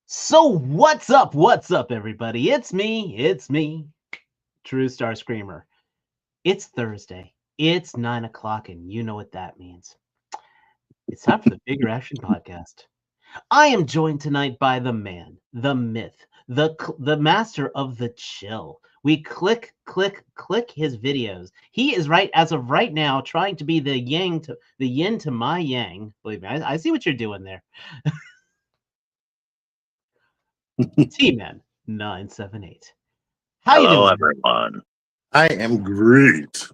So what's up? What's up, everybody? It's me, True Star Screamer. It's Thursday. It's 9 o'clock, and you know what that means. It's time for the Bigger Action Podcast. I am joined tonight by the man, the myth, the master of the chill. We click his videos. He is right as of right now trying to be the yin to my yang. Believe me, I see what you're doing there. T-Man 978. How you Hello, doing, everyone. I am great.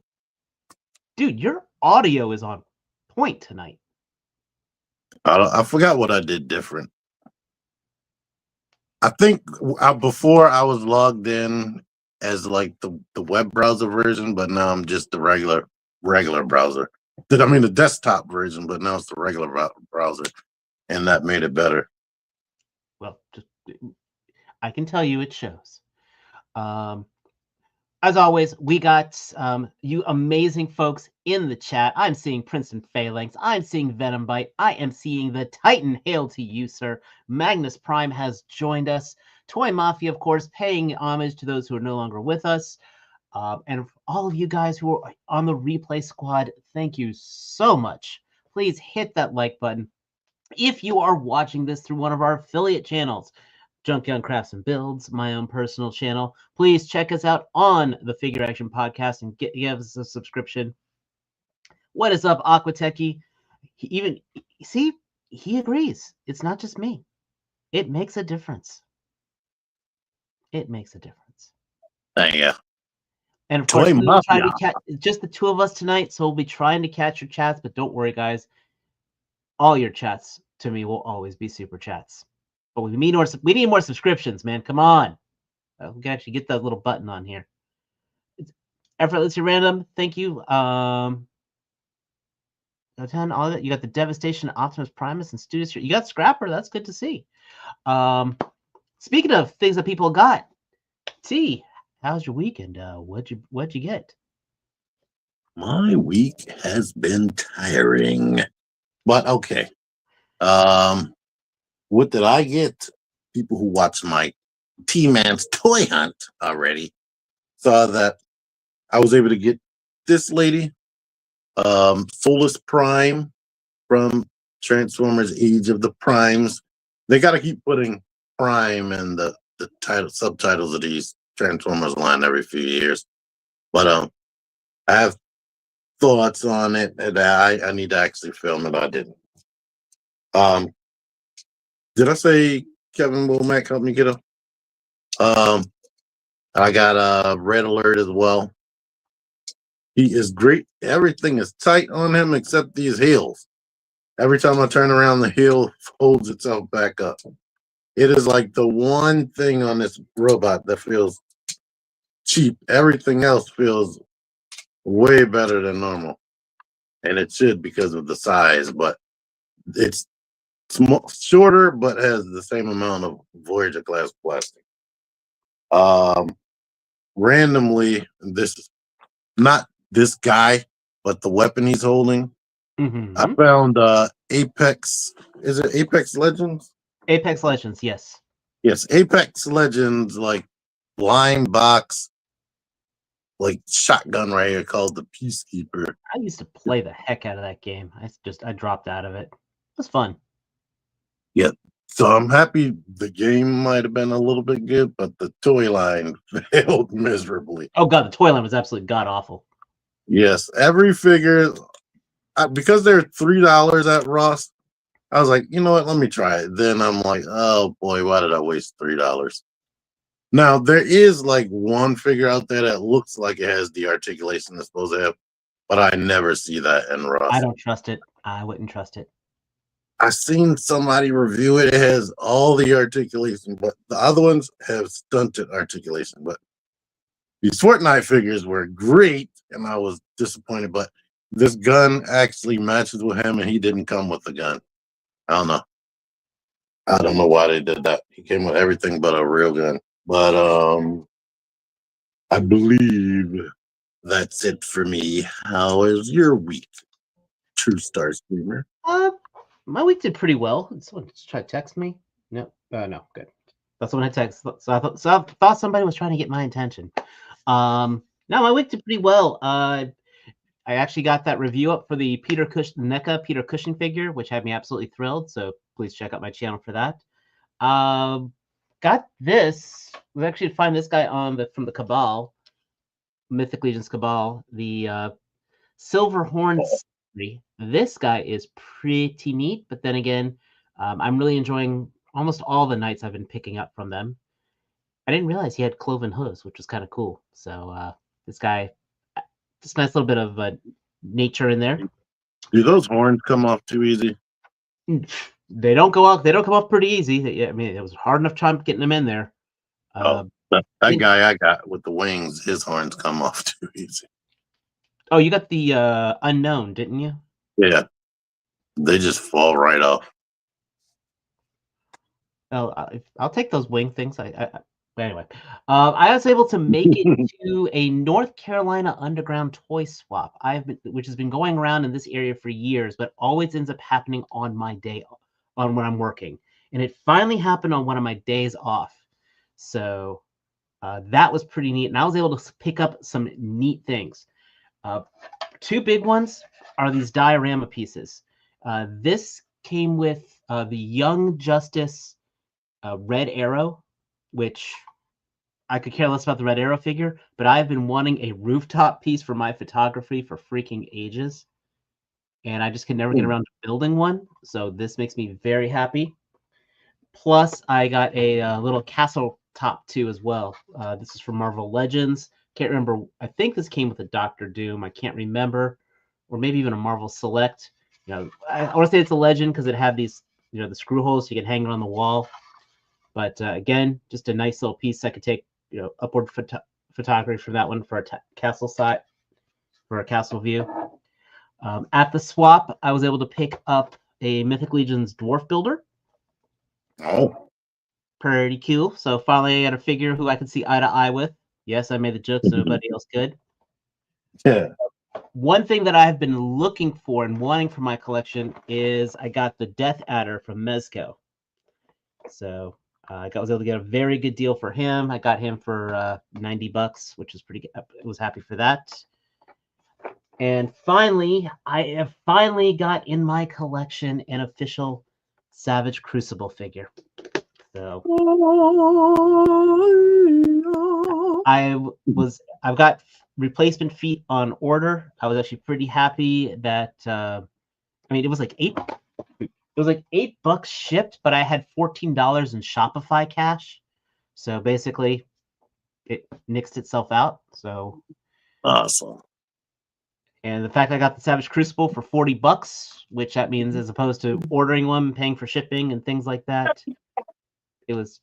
dude? Your audio is on point tonight. I forgot what I did different. I think before I was logged in as like the web browser version, but now I'm just the regular browser. I mean the desktop version, but now it's the regular browser, and that made it better. Well, I can tell you it shows. As always, we got you amazing folks in the chat. I'm seeing Princeton Phalanx. I'm seeing Venom Bite. I am seeing the Titan. Hail to you, sir. Magnus Prime has joined us. Toy Mafia, of course, paying homage to those who are no longer with us. And all of you guys who are on the replay squad, thank you so much. Please hit that like button. If you are watching this through one of our affiliate channels, Junkyard Crafts and Builds, my own personal channel, please check us out on the Figure Action Podcast and give us a subscription. What is up, Aquatechy? He agrees. It's not just me. It makes a difference. It makes a difference. Yeah. And of course, we'll try to catch just the two of us tonight, so we'll be trying to catch your chats, but don't worry, guys. All your chats to me will always be super chats. But we need more subscriptions, man. Come on. We can actually get that little button on here. It's effortlessly random. Thank you. All that. You got the Devastation, Optimus Primus, and Studios. You got Scrapper. That's good to see. Speaking of things that people got, T, how's your weekend? What'd you get? My week has been tiring, but okay. What did I get? People who watch my T-Man's toy hunt already saw that I was able to get this lady, Solus Prime from Transformers Age of the Primes. They got to keep putting Prime in the subtitles of these Transformers line every few years. But I have thoughts on it, and I need to actually film it. I didn't. Did I say Kevin Womack helped me get him? I got a Red Alert as well. He is great. Everything is tight on him except these heels. Every time I turn around, the heel holds itself back up. It is like the one thing on this robot that feels cheap. Everything else feels way better than normal. And it should because of the size, but it's shorter, but has the same amount of Voyager class plastic. Randomly, this is not this guy, but the weapon he's holding. Mm-hmm. I found Apex. Is it Apex Legends? Apex Legends, yes. Yes, Apex Legends, like blind box, like shotgun right here called the Peacekeeper. I used to play the heck out of that game. I dropped out of it. It was fun. Yeah, so I'm happy the game might have been a little bit good, but the toy line failed miserably. Oh god, the toy line was absolutely god awful. Yes, every figure, because they're $3 at Ross, I was like, you know what, let me try it. Then I'm like, oh boy, why did I waste $3? Now there is like one figure out there that looks like it has the articulation it's supposed to have, but I never see that in Ross. I don't trust it. I wouldn't trust it. I seen somebody review it. It has all the articulation, but the other ones have stunted articulation. But these Fortnite figures were great, and I was disappointed. But this gun actually matches with him, and he didn't come with the gun. I don't know. I don't know why they did that. He came with everything but a real gun. But I believe that's it for me. How is your week, true star streamer. My week did pretty well. Someone tried to text me. No, no, good. That's when I text. So I thought somebody was trying to get my attention. No, my week did pretty well. I actually got that review up for the NECA Peter Cushing figure, which had me absolutely thrilled. So please check out my channel for that. Got this. We actually find this guy from the Cabal, Mythic Legions Cabal, the Silver Horn. This guy is pretty neat, but then again, I'm really enjoying almost all the knights I've been picking up from them. I didn't realize he had cloven hooves, which was kind of cool. So this guy, just nice little bit of nature in there. Do those horns come off too easy? They don't go off. They don't come off pretty easy. I mean, it was hard enough time getting them in there. That guy I got with the wings, his horns come off too easy. Oh, you got the unknown, didn't you? Yeah, they just fall right off. Oh, I'll take those wing things. Anyway, I was able to make it to a North Carolina underground toy swap. Which has been going around in this area for years, but always ends up happening on my day, on when I'm working. And it finally happened on one of my days off. So that was pretty neat, and I was able to pick up some neat things. Two big ones are these diorama pieces. This came with the Young Justice Red Arrow, which I could care less about the Red Arrow figure, but I've been wanting a rooftop piece for my photography for freaking ages, and I just can never get around to building one, so this makes me very happy. Plus, I got a little castle top too as well. This is from Marvel Legends. Can't remember. I think this came with a Doctor Doom. I can't remember, or maybe even a Marvel Select. I want to say it's a Legend because it had these, the screw holes so you can hang it on the wall. But again, just a nice little piece. I could take, upward photography from that one for a castle site, for a castle view. At the swap, I was able to pick up a Mythic Legions Dwarf Builder. Oh. Pretty cool. So finally I got a figure who I could see eye to eye with. Yes, I made the joke so nobody else could. Yeah. One thing that I've been looking for and wanting for my collection is I got the Death Adder from Mezco. So I was able to get a very good deal for him. I got him for $90, which is pretty good. I was happy for that. And finally, I have finally got in my collection an official Savage Crucible figure. So I've got replacement feet on order. I was actually pretty happy that it was like $8 shipped, but I had $14 in Shopify cash. So basically it nixed itself out. So awesome. And the fact I got the Savage Crucible for $40, which that means as opposed to ordering one, paying for shipping and things like that, I was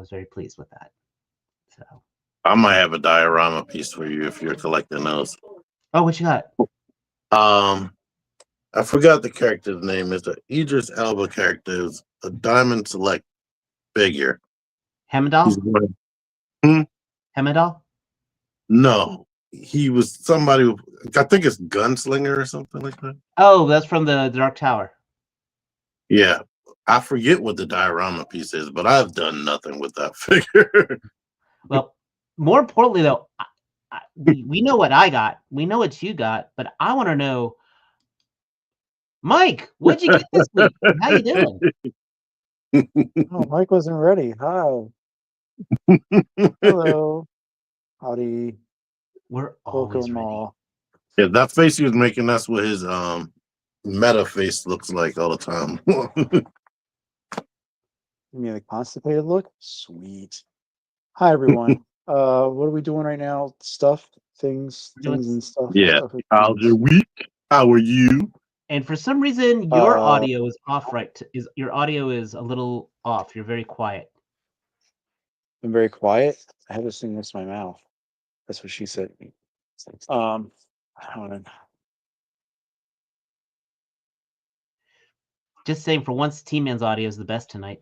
very pleased with that. So I might have a diorama piece for you if you're collecting those. Oh, what you got? I forgot the character's name. It's an Idris Elba character. It's a Diamond Select figure. Hemedal? Hemedal? No. He was somebody, I think it's Gunslinger or something like that. Oh, that's from the Dark Tower. Yeah. I forget what the diorama piece is, but I've done nothing with that figure. Well, more importantly, though, we know what I got. We know what you got, but I want to know, Mike, what'd you get this week? How you doing? Oh, Mike wasn't ready. Hi. Hello. Howdy. We're always Welcome ready. all. Yeah, that face he was making, that's what his meta face looks like all the time. You mean the constipated look? Sweet. Hi everyone. What are we doing right now? Stuff, things and stuff. Yeah. Stuff and How's things. your week? How are you? And for some reason, your audio is off. Your audio is a little off. You're very quiet. I'm very quiet. I have this thing next to my mouth. That's what she said. I don't know. Just saying, for once, T-Man's audio is the best tonight.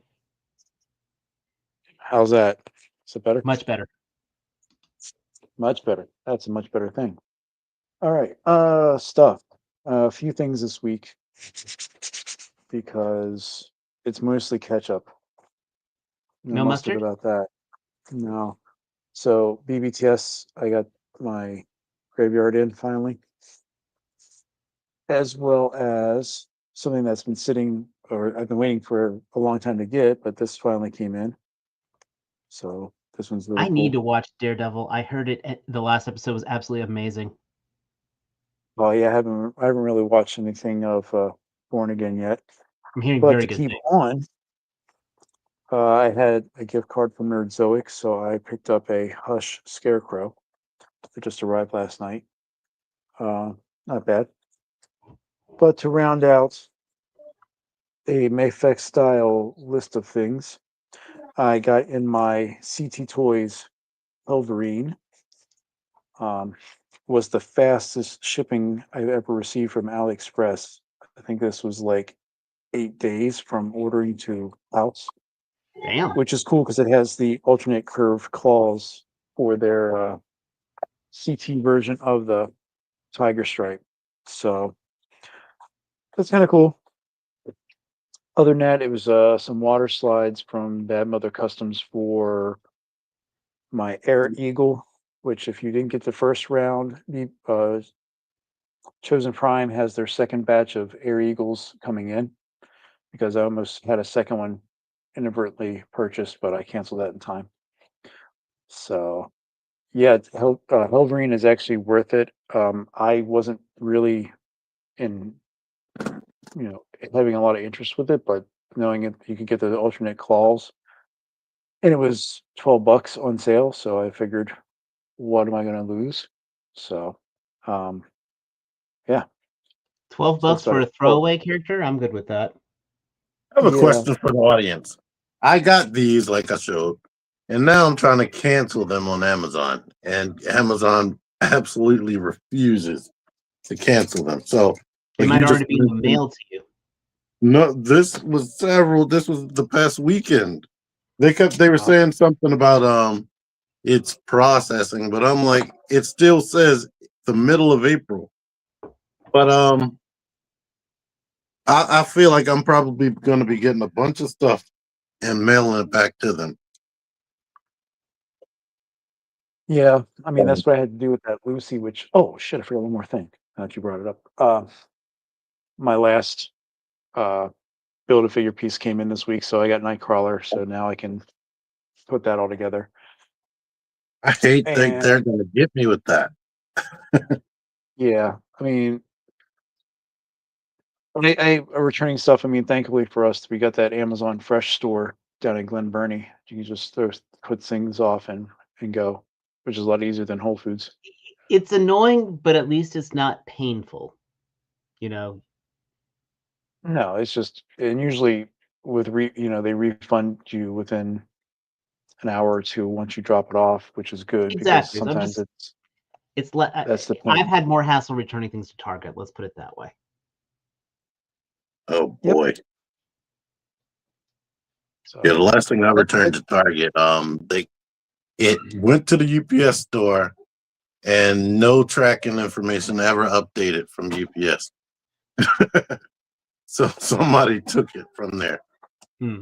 How's that? Is it better? Much better. Much better. That's a much better thing. All right. Stuff. A few things this week because it's mostly catch up. No No mustard mustard? about that. No. So BBTS, I got my graveyard in finally, as well as something that's been sitting or I've been waiting for a long time to get, but this finally came in. So this one's really I need cool. to watch Daredevil. I heard the last episode was absolutely amazing. Oh yeah, I haven't really watched anything of Born Again yet. I'm hearing But very to good keep things. on, I had a gift card from Nerdzoic, so I picked up a Hush Scarecrow that just arrived last night. Not bad. But to round out a Mayfex style list of things, I got in my CT Toys Wolverine. Was the fastest shipping I've ever received from AliExpress. I think this was like 8 days from ordering to house, Damn. which is cool because it has the alternate curve claws for their CT version of the Tiger Stripe. So that's kind of cool. Other than that, it was some water slides from Bad Mother Customs for my Air Eagle, which if you didn't get the first round, the Chosen Prime has their second batch of Air Eagles coming in because I almost had a second one inadvertently purchased, but I canceled that in time. So yeah, Helverine is actually worth it. I wasn't really in, having a lot of interest with it, but knowing it, you could get the alternate claws, and it was $12 on sale, so I figured, what am I going to lose? So, um, yeah. 12 So that's bucks about for a a throwaway character? I'm good with that. I have a yeah. question for the audience. I got these, like I showed, and now I'm trying to cancel them on Amazon, and Amazon absolutely refuses to cancel them. So, They like might you just already be in the mentioned, mail to you. no, this was the past weekend. They were Uh, saying something about it's processing, but I'm like, it still says the middle of April. But I feel like I'm probably going to be getting a bunch of stuff and mailing it back to them. yeah. I mean, that's what I had to do with that Lucy, which, oh shit, I forgot one more thing. Now that you brought it up. My last uh, build a figure piece came in this week, so I got Nightcrawler, so now I can put that all together. I hate think And they're going to get me with that. yeah, I mean, I returning stuff. I mean, thankfully for us, we got that Amazon Fresh store down in Glen Burnie. You can just put things off and go, which is a lot easier than Whole Foods. It's annoying, but at least it's not painful. You know, No, it's just and usually with they refund you within an hour or two once you drop it off, which is good because exactly. So I'm sometimes just, it's le- that's the I've pain. had more hassle returning things to Target. Let's put it that way. Oh Yep. boy. Yeah, the So last thing I that's returned it. to Target, it went to the UPS store and no tracking information ever updated from UPS. So somebody took it from there. Hmm.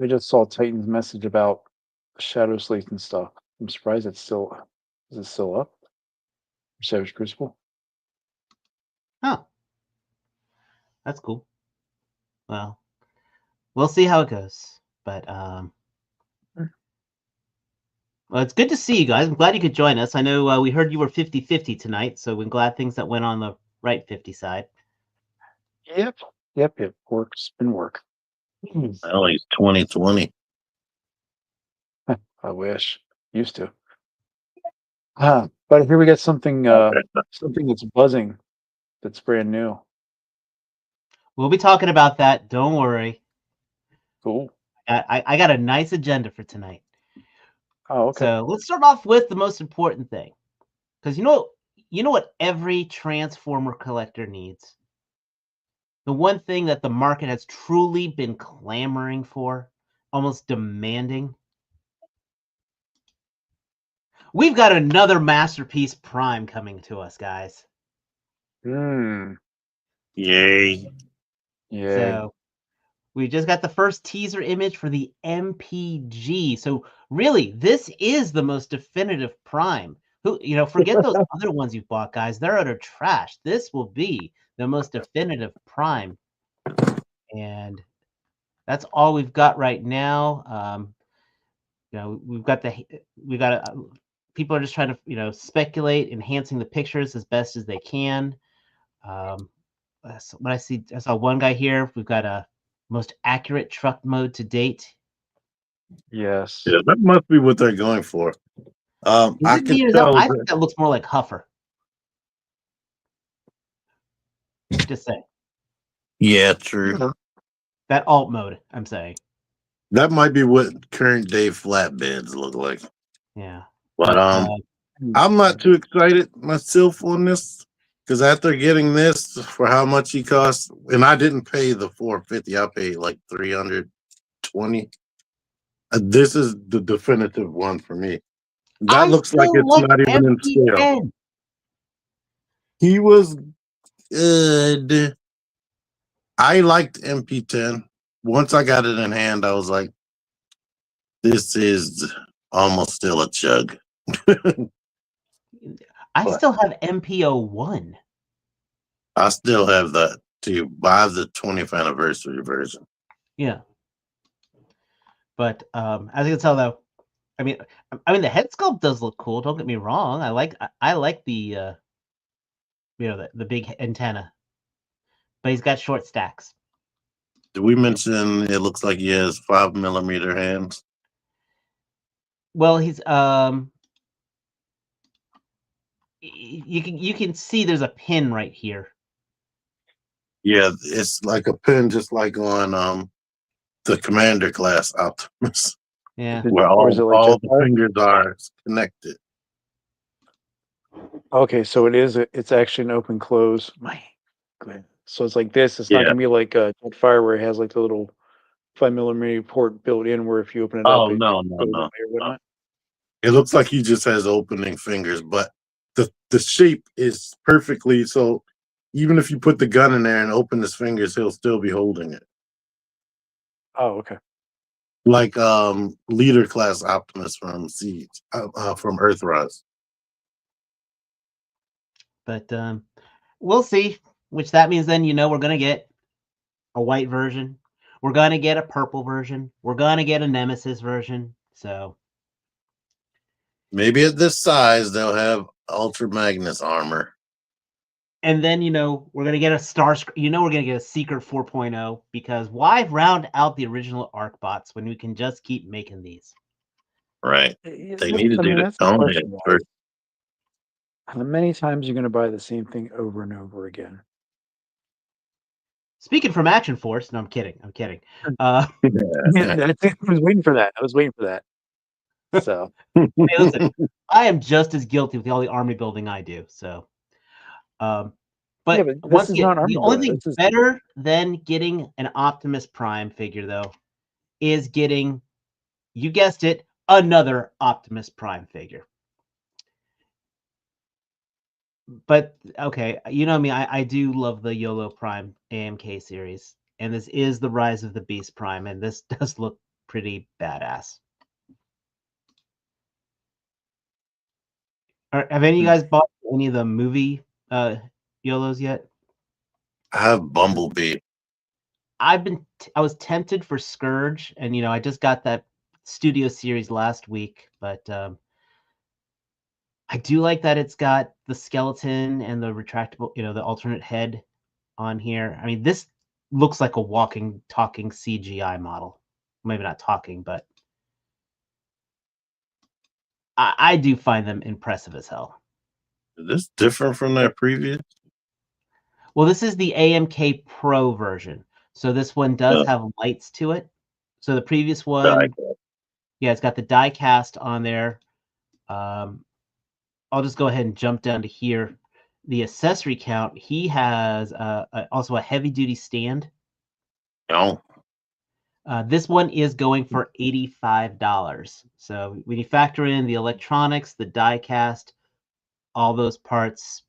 I just saw Titan's message about Shadow Slate and stuff. I'm surprised is it still up? Savage Crucible. Oh, that's cool. Well, we'll see how it goes. But well, it's good to see you guys. I'm glad you could join us. I know we heard you were 50-50 tonight, so we're glad things that went on the right 50 side. Yep. Yep. It works. Been work. Well, it's 2020. I wish. Used to. But here we got something something that's buzzing that's brand new. We'll be talking about that. Don't worry. Cool. I got a nice agenda for tonight. Oh, okay. So let's start off with the most important thing, because you know what every Transformer collector needs. The one thing that the market has truly been clamoring for, almost demanding. We've got another Masterpiece Prime coming to us, guys. Hmm. Yay. Yeah. So we just got the first teaser image for the MPG. So really, this is the most definitive Prime. Forget those other ones you bought, guys. They're utter trash. This will be the most definitive Prime. And that's all we've got right now. People are just trying to, speculate, enhancing the pictures as best as they can. What I saw one guy here. We've got a most accurate truck mode to date. Yes. Yeah, that must be what they're going for. Is I it can me or tell. I think that looks more like Huffer. Just saying. Yeah, true. That alt mode, I'm saying. That might be what current day flatbeds look like. Yeah. But I'm not too excited myself on this because after getting this for how much he costs, and I didn't pay the $450, I paid like $320. This is the definitive one for me. That looks like it's not even in scale. He was good. I liked MP10. Once I got it in hand, I was like, this is almost still a chug. I still have MP01. I still have that to buy the 20th anniversary version. Yeah. But as you can tell, though, I mean, the head sculpt does look cool. Don't get me wrong. I like the the big antenna, but he's got short stacks. Did we mention it looks like he has 5mm hands? Well, he's you can see there's a pin right here. Yeah, it's like a pin, just like on the Commander class Optimus. Yeah. Where all the fingers are connected. Okay, so it's actually an open close. So it's like this. It's not gonna be like a Jetfire where it has like the little 5mm port built in where if you open it up, No. or whatnot. It looks like he just has opening fingers, but the shape is perfectly so. Even if you put the gun in there and open his fingers, he'll still be holding it. Oh, okay. Like leader class Optimus from Siege, from Earthrise. But we'll see. Which that means then we're gonna get a white version. We're gonna get a purple version. We're gonna get a Nemesis version. So maybe at this size they'll have Ultra Magnus armor. And then we're gonna get a we're gonna get a Secret 4.0 because why round out the original ARC bots when we can just keep making these? Right. They need to do the tone head first. How many times are you going to buy the same thing over and over again? Speaking from Action Force, no, I'm kidding. I was waiting for that. So, hey, listen, I am just as guilty with all the army building I do. So, but once again, the only thing better than getting an Optimus Prime figure, though, is getting, you guessed it, another Optimus Prime figure. But okay, you know me, I do love the YOLO Prime AMK series, and this is the Rise of the Beast Prime, and this does look pretty badass. Have any of you guys bought any of the movie YOLOs yet? I have Bumblebee. I was tempted for Scourge, and I just got that Studio Series last week, but I do like that it's got the skeleton and the retractable, the alternate head on here. I mean, this looks like a walking, talking CGI model. Maybe not talking, but I do find them impressive as hell. Is this different from their previous? Well, this is the AMK Pro version. So this one does have lights to it. So the previous one, yeah, it's got the die cast on there. I'll just go ahead and jump down to here. The accessory count, he has also a heavy duty stand. No. This one is going for $85. So when you factor in the electronics, the die cast, all those parts,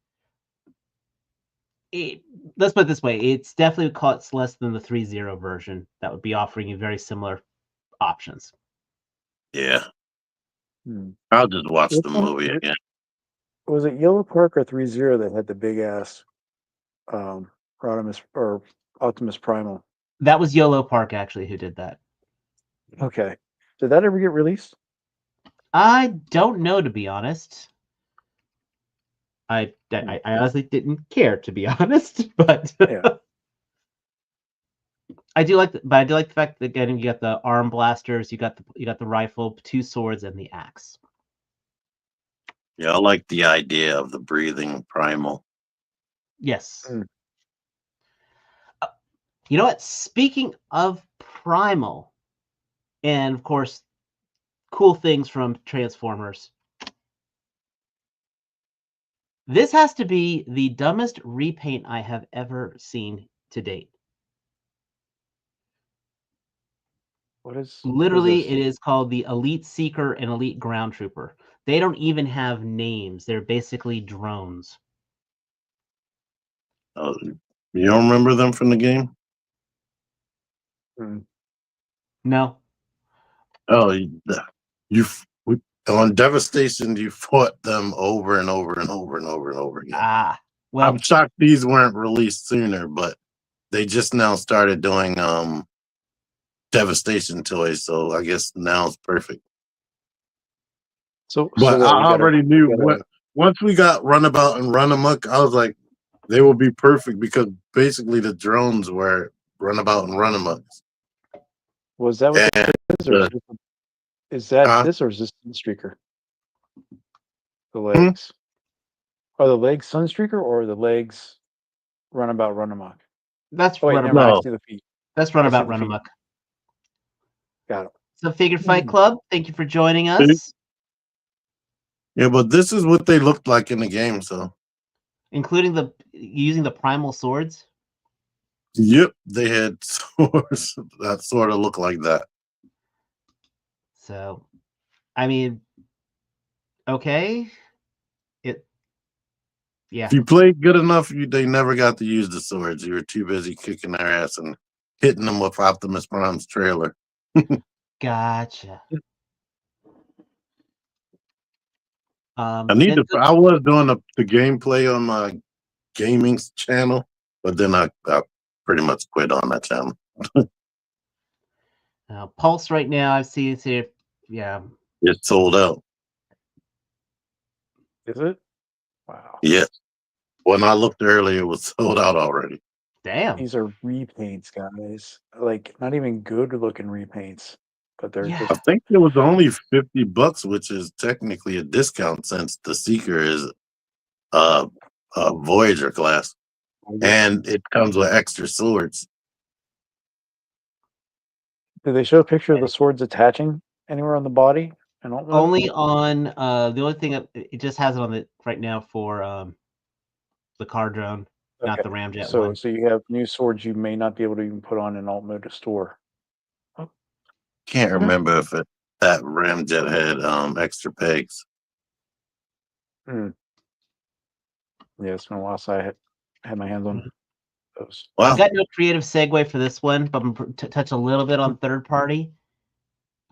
let's put it this way: it's definitely costs less than the 3.0 version that would be offering you very similar options. Yeah. Hmm. I'll just watch Which the one- movie again. Was it Yellow Park or 3.0 that had the big ass Rodimus or Optimus Primal? That was YOLO Park actually who did that. Okay. Did that ever get released? I don't know, to be honest. I honestly didn't care, to be honest, but Yeah. I do like the fact that again you got the arm blasters, you got the rifle, 2 swords, and the axe. Yeah, I like the idea of the breathing primal. Yes. Mm. You know what? Speaking of Primal, and of course, cool things from Transformers. This has to be the dumbest repaint I have ever seen to date. What is Literally, this? it is called the Elite Seeker and Elite Ground Trooper. They don't even have names. They're basically drones. Oh, you don't remember them from the game? Mm. Oh, No. on Devastation, you fought them over and over and over and over and over again. Well, I'm shocked these weren't released sooner, but they just now started doing Devastation toys, so I guess now it's perfect. So But what, I already knew once we got Runabout and Run Amok, I was like, they will be perfect because basically the drones were Runabout and Run Amok. was that what And this is? Or is that this or is this Sunstreaker? The legs. Are the legs Sunstreaker or are the legs Runabout Run Amok? that's Oh wait, never mind. I see the feet. That's I see Runabout the Run feet. Amok. Got it. So Figure Fight Club, thank you for joining us. yeah, but this is what they looked like in the game, so Including using the primal swords. yep, they had swords that sort of look like that. So, I mean, okay. Yeah. If you played good enough, they never got to use the swords. You were too busy kicking their ass and hitting them with Optimus Prime's trailer. Gotcha. I was doing the gameplay on my gaming channel, but then I pretty much quit on that channel. Pulse right now, I see it's here. Yeah. It's sold out. Is it? Wow. Yes. When I looked earlier, it was sold out already. Damn. These are repaints, guys. Like not even good looking repaints, but they're Yeah. I think it was only $50, which is technically a discount since the Seeker is a Voyager class, and it comes with extra swords. Did they show a picture of the swords attaching anywhere on the body? And Only on the only thing it just has it on the right now for the car drone, not the Ramjet one. So you have new swords you may not be able to even put on an alt mode to store. Can't remember if that Ramjet had extra pegs. Yeah, it's been a while since I had my hands on those. I've got no creative segue for this one, but I'm to touch a little bit on third party.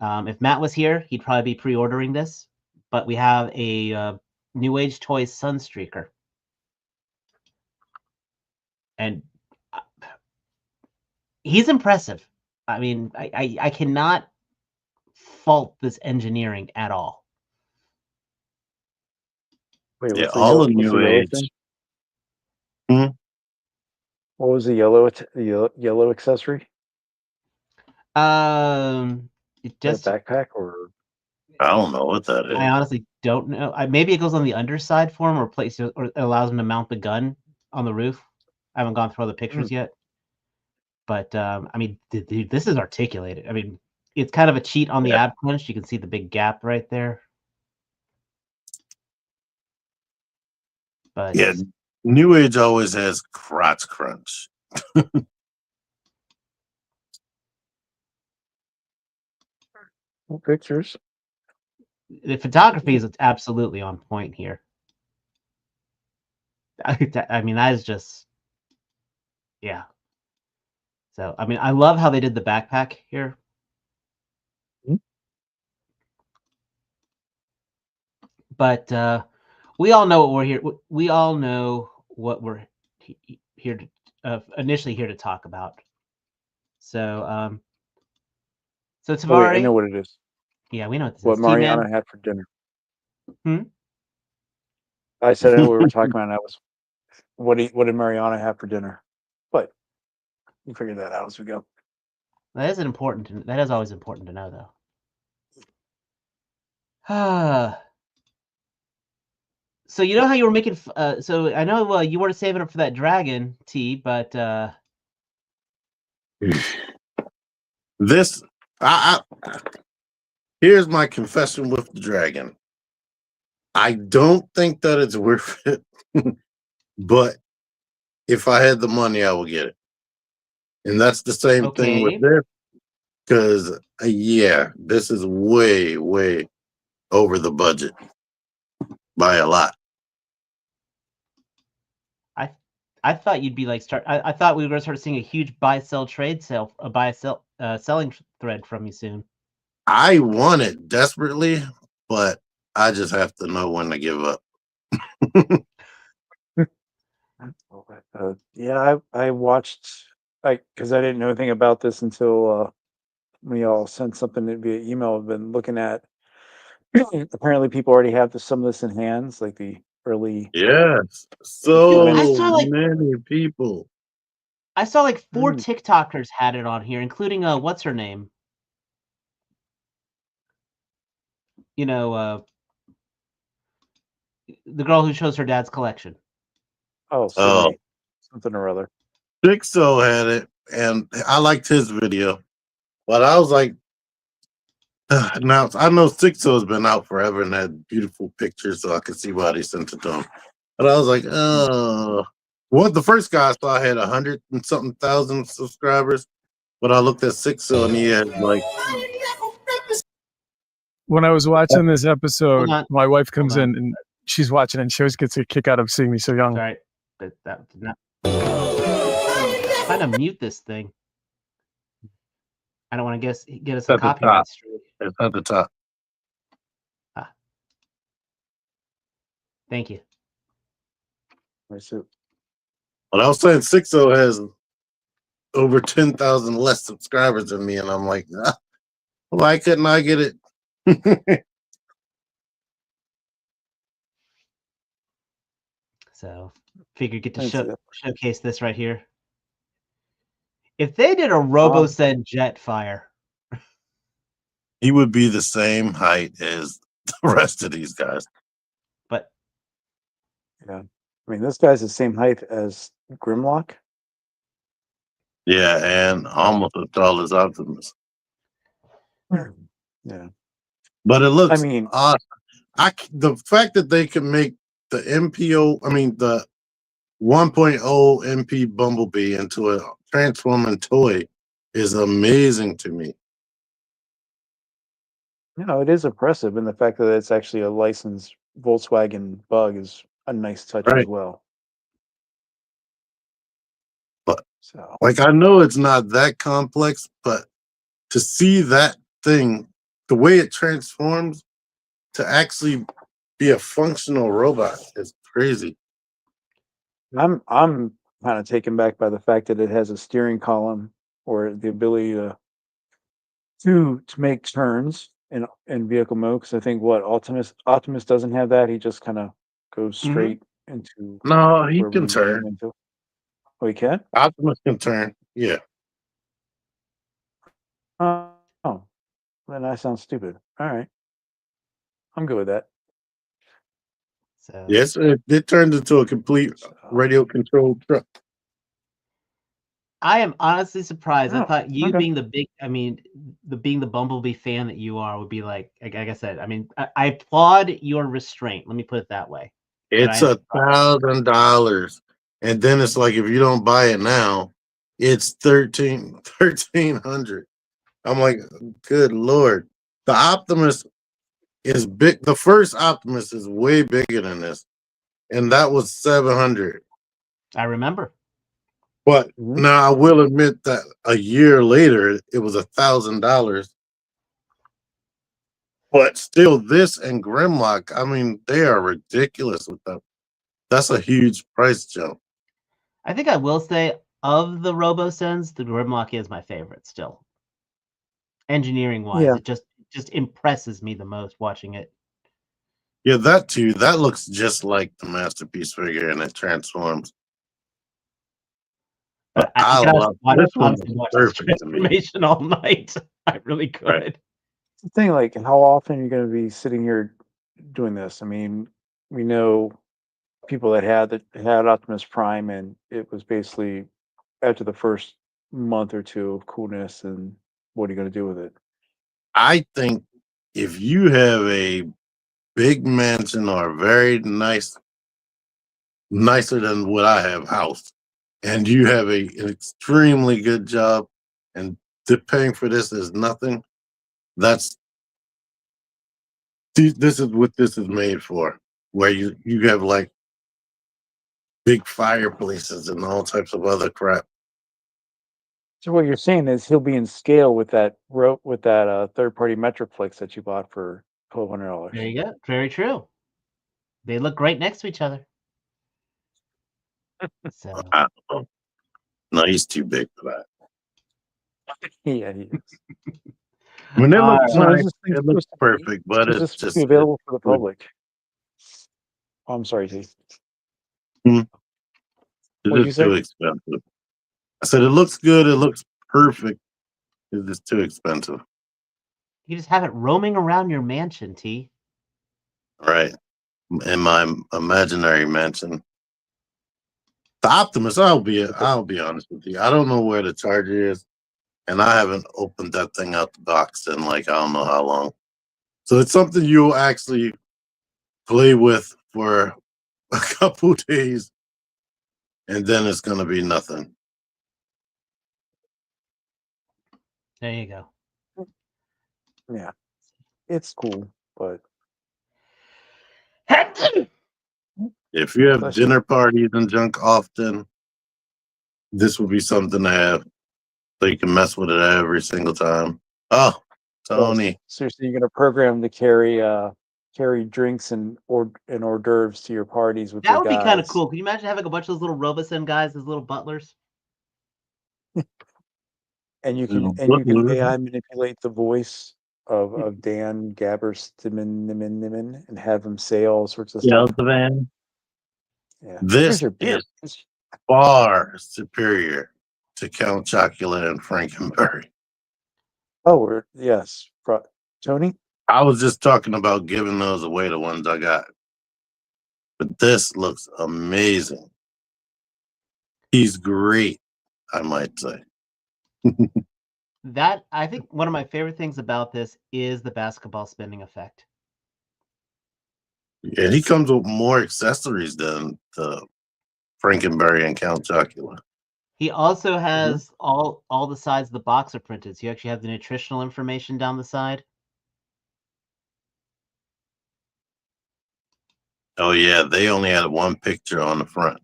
If Matt was here, he'd probably be pre-ordering this, but we have a New Age Toys Sunstreaker. And he's impressive. I mean, I cannot fault this engineering at all. Wait, yeah, all the New Age. What was the yellow accessory? It just that backpack or I don't know what that is. I honestly don't know. Maybe it goes on the underside for him, or or allows him to mount the gun on the roof. I haven't gone through all the pictures yet, but I mean, dude, this is articulated. I mean, it's kind of a cheat on the ab crunch. You can see the big gap right there. But yeah, New Age always has crotch crunch. Pictures. The photography is absolutely on point here. I mean, that is just, yeah. So, I mean, I love how they did the backpack here. But we all know what we're here. We all know what we're here to initially here to talk about. So, so Tavari. Oh, wait, I know what it is. Yeah, we know what this What is. Mariana T-Man. had for dinner. Hmm? I said I know what we were talking about. And that was what did Mariana have for dinner? But you figure that out as we go. That is important. That is always important to know, though. So you know how you were making. So I know you weren't saving up for that dragon, T, but This, here's my confession with the dragon. I don't think that it's worth it, but if I had the money, I would get it. And that's the same thing with okay. this, because yeah, this is way, way over the budget by a lot. I thought you'd be like I thought we were going to start seeing a huge buy sell trade sale, a buy sell selling thread from you soon. I want it desperately, but I just have to know when to give up. Yeah, I watched because I didn't know anything about this until we all sent something via email. I've been looking at. Apparently, people already have some of this in hands, like the early. Yes, Dude, so many people. I saw like 4 TikTokers had it on here, including what's her name? You know, the girl who shows her dad's collection. Oh, Sydney, something or other. Pixo had it, and I liked his video, but I was like, now I know Sixo has been out forever and had beautiful pictures, so I could see why they sent it to him. But I was like, what the first guy I saw had 100 and something thousand subscribers, but I looked at Sixo and he had like. When I was watching this episode, my wife comes Hold on. in and she's watching, and she always gets a kick out of seeing me so young. Sorry, but that did not. Trying to mute this thing. I don't want to get us a copyright strike. It's at the top. Ah. Thank you. But I was saying Sixo has over 10,000 less subscribers than me, and I'm like, why couldn't I get it? So, figure get to showcase this right here. If they did a RoboSend Jetfire, he would be the same height as the rest of these guys. But yeah, I mean, this guy's the same height as Grimlock. Yeah, and almost as tall as Optimus. Yeah, but it looks. I mean, awesome. The fact that they can make the MPO, I mean the 1.0 MP Bumblebee into a transforming toy is amazing to me. You know, it is impressive, and the fact that it's actually a licensed Volkswagen Bug is a nice touch as well. But like, I know it's not that complex, but to see that thing, the way it transforms to actually be a functional robot is crazy. I'm kind of taken back by the fact that it has a steering column or the ability to make turns in vehicle mode. Because I think Optimus doesn't have that. He just kind of goes straight into. No, he can turn. Into. Oh, he can? Optimus can turn. Yeah. Oh, then I sound stupid. All right, I'm good with that. So yes, it turned into a complete radio controlled truck. I am honestly surprised. I thought you being being the Bumblebee fan that you are would be like I said. I mean, I applaud your restraint. Let me put it that way. It's $1,000, and then it's like if you don't buy it now, it's $1,300. I'm like, good Lord, The Optimus is big. The first Optimus is way bigger than this, and that was 700. I remember. But now I will admit that a year later it was $1,000. But still, this and Grimlock, I mean, they are ridiculous with them. That's a huge price jump. I think I will say, of the RoboSens, the Grimlock is my favorite still. Engineering wise, it just impresses me the most watching it. Yeah, that too. That looks just like the Masterpiece figure, and it transforms. But I love this one. Perfect transformation all night. I really could. Right. The thing, like, how often you're going to be sitting here doing this? I mean, we know people that had Optimus Prime, and it was basically after the first month or two of coolness, and what are you going to do with it? I think if you have a big mansion or a very nicer than what I have house, and you have an extremely good job, and paying for this is nothing, this is what this is made for, where you have like big fireplaces and all types of other crap. So what you're saying is he'll be in scale with that third-party Metroplex that you bought for $1,200. There you go. Very true. They look great next to each other. So. No, he's too big for that. Yeah, he is. I mean, it looks nice. It looks perfect, but it's just available for the public. Oh, I'm sorry, T. It's just too expensive. I said it looks good. It looks perfect. It's just too expensive. You just have it roaming around your mansion, T. Right. In my imaginary mansion. The Optimus, I'll be honest with you. I don't know where the charger is, and I haven't opened that thing out the box in like I don't know how long. So it's something you'll actually play with for a couple days, and then it's gonna be nothing. There you go. Yeah, it's cool, but if you have dinner parties and junk often, this would be something to have, so you can mess with it every single time. Oh, Tony! Seriously, you're gonna program to carry drinks and hors d'oeuvres to your parties with that the would guys. be kind of cool. Can you imagine having a bunch of those little RoboSen guys as little butlers? And you can AI manipulate the voice of Dan Gabberstiman and have him say all sorts of stuff. Yeah. This is far superior to Count Chocula and Frankenberry. Oh, yes. Tony? I was just talking about giving those away, the ones I got. But this looks amazing. He's great, I might say. That, I think one of my favorite things about this is the basketball spinning effect. And he comes with more accessories than the Frankenberry and Count Chocula. He also has all the sides of the box are printed, so you actually have the nutritional information down the side. Oh yeah, they only had one picture on the front.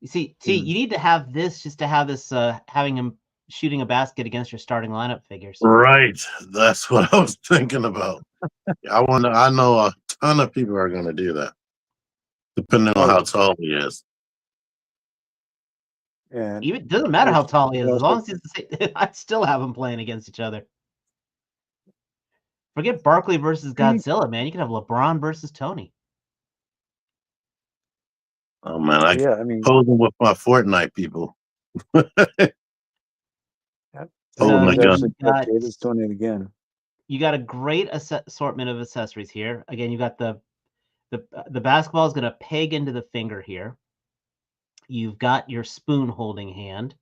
You see, T, you need to have this just to have this having him shooting a basket against your starting lineup figures. Right, that's what I was thinking about. I know a ton of people are going to do that, depending on how tall he is. And it doesn't matter how tall he is, as long as he's the same. I'd still have them playing against each other. Forget Barkley versus Godzilla, man. You can have LeBron versus Tony. Oh man, I posing with my Fortnite people. Oh my God! David's doing it again. You got a great assortment of accessories here. Again, you got the basketball is going to peg into the finger here. You've got your spoon holding hand.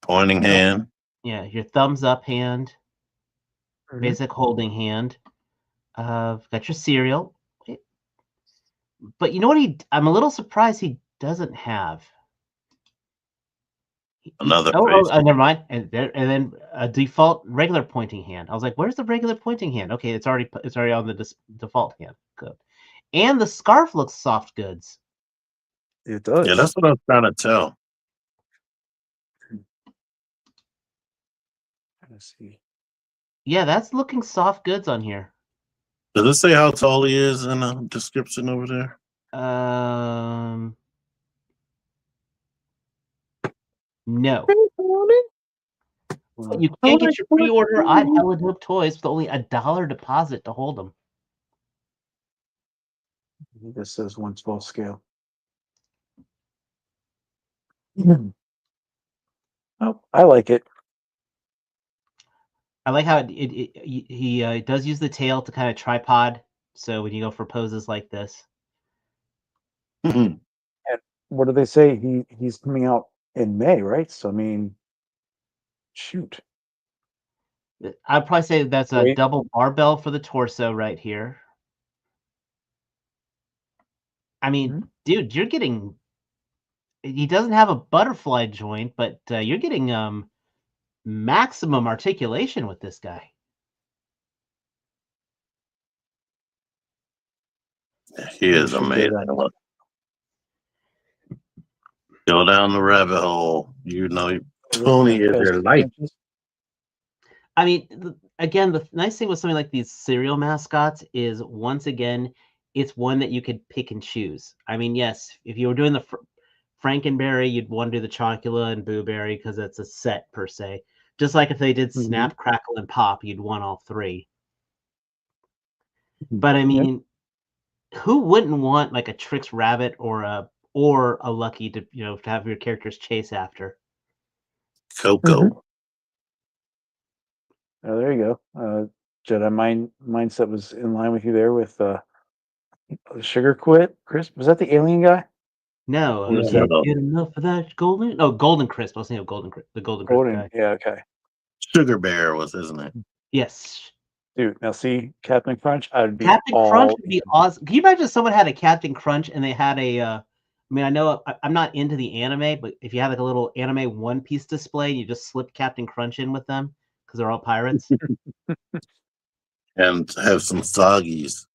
Pointing hand. Yeah, your thumbs up hand. Basic holding hand. Got your cereal. But you know what I'm a little surprised he doesn't have? Another Oh, face. never mind. And then a default regular pointing hand. I was like, "Where's the regular pointing hand?" Okay, it's already on the default hand. Good. And the scarf looks soft goods. It does. Yeah, that's what I was trying to tell. Let's see. Yeah, that's looking soft goods on here. Does it say how tall he is in the description over there? No. But you can get your pre-order at Hella Dope Toys with only $1 deposit to hold them. This says 1/12 scale. Oh, I like it. I like how he does use the tail to kind of tripod. So when you go for poses like this, And what do they say? He's coming out in May, right? So I mean, shoot. I'd probably say that's a Wait. double barbell for the torso right here. I mean, dude, you're getting. He doesn't have a butterfly joint, but you're getting maximum articulation with this guy. He is amazing. Go down the rabbit hole. You know, Tony is your life. I mean, again, the nice thing with something like these cereal mascots is, once again, it's one that you could pick and choose. I mean, yes, if you were doing the Frankenberry, you'd want to do the Chocula and Boo Berry because it's a set per se. Just like if they did Snap, Crackle, and Pop, you'd want all three. But I mean, who wouldn't want like a Trix Rabbit or a Lucky to to have your characters chase after? Coco. Oh, there you go. Jedi mindset was in line with you there with Sugar Quit. Chris, was that the alien guy? No, No, was that good enough for that golden? No, Golden Crisp. I was thinking of the Golden Crisp guy. Yeah, okay. Sugar Bear was, isn't it? Yes. Dude, now see Captain Crunch, I'd be Captain all Crunch would be awesome. Can you imagine if someone had a Captain Crunch and they had a I mean, I know I'm not into the anime, but if you had like a little anime One Piece display and you just slip Captain Crunch in with them because they're all pirates. And have some soggies.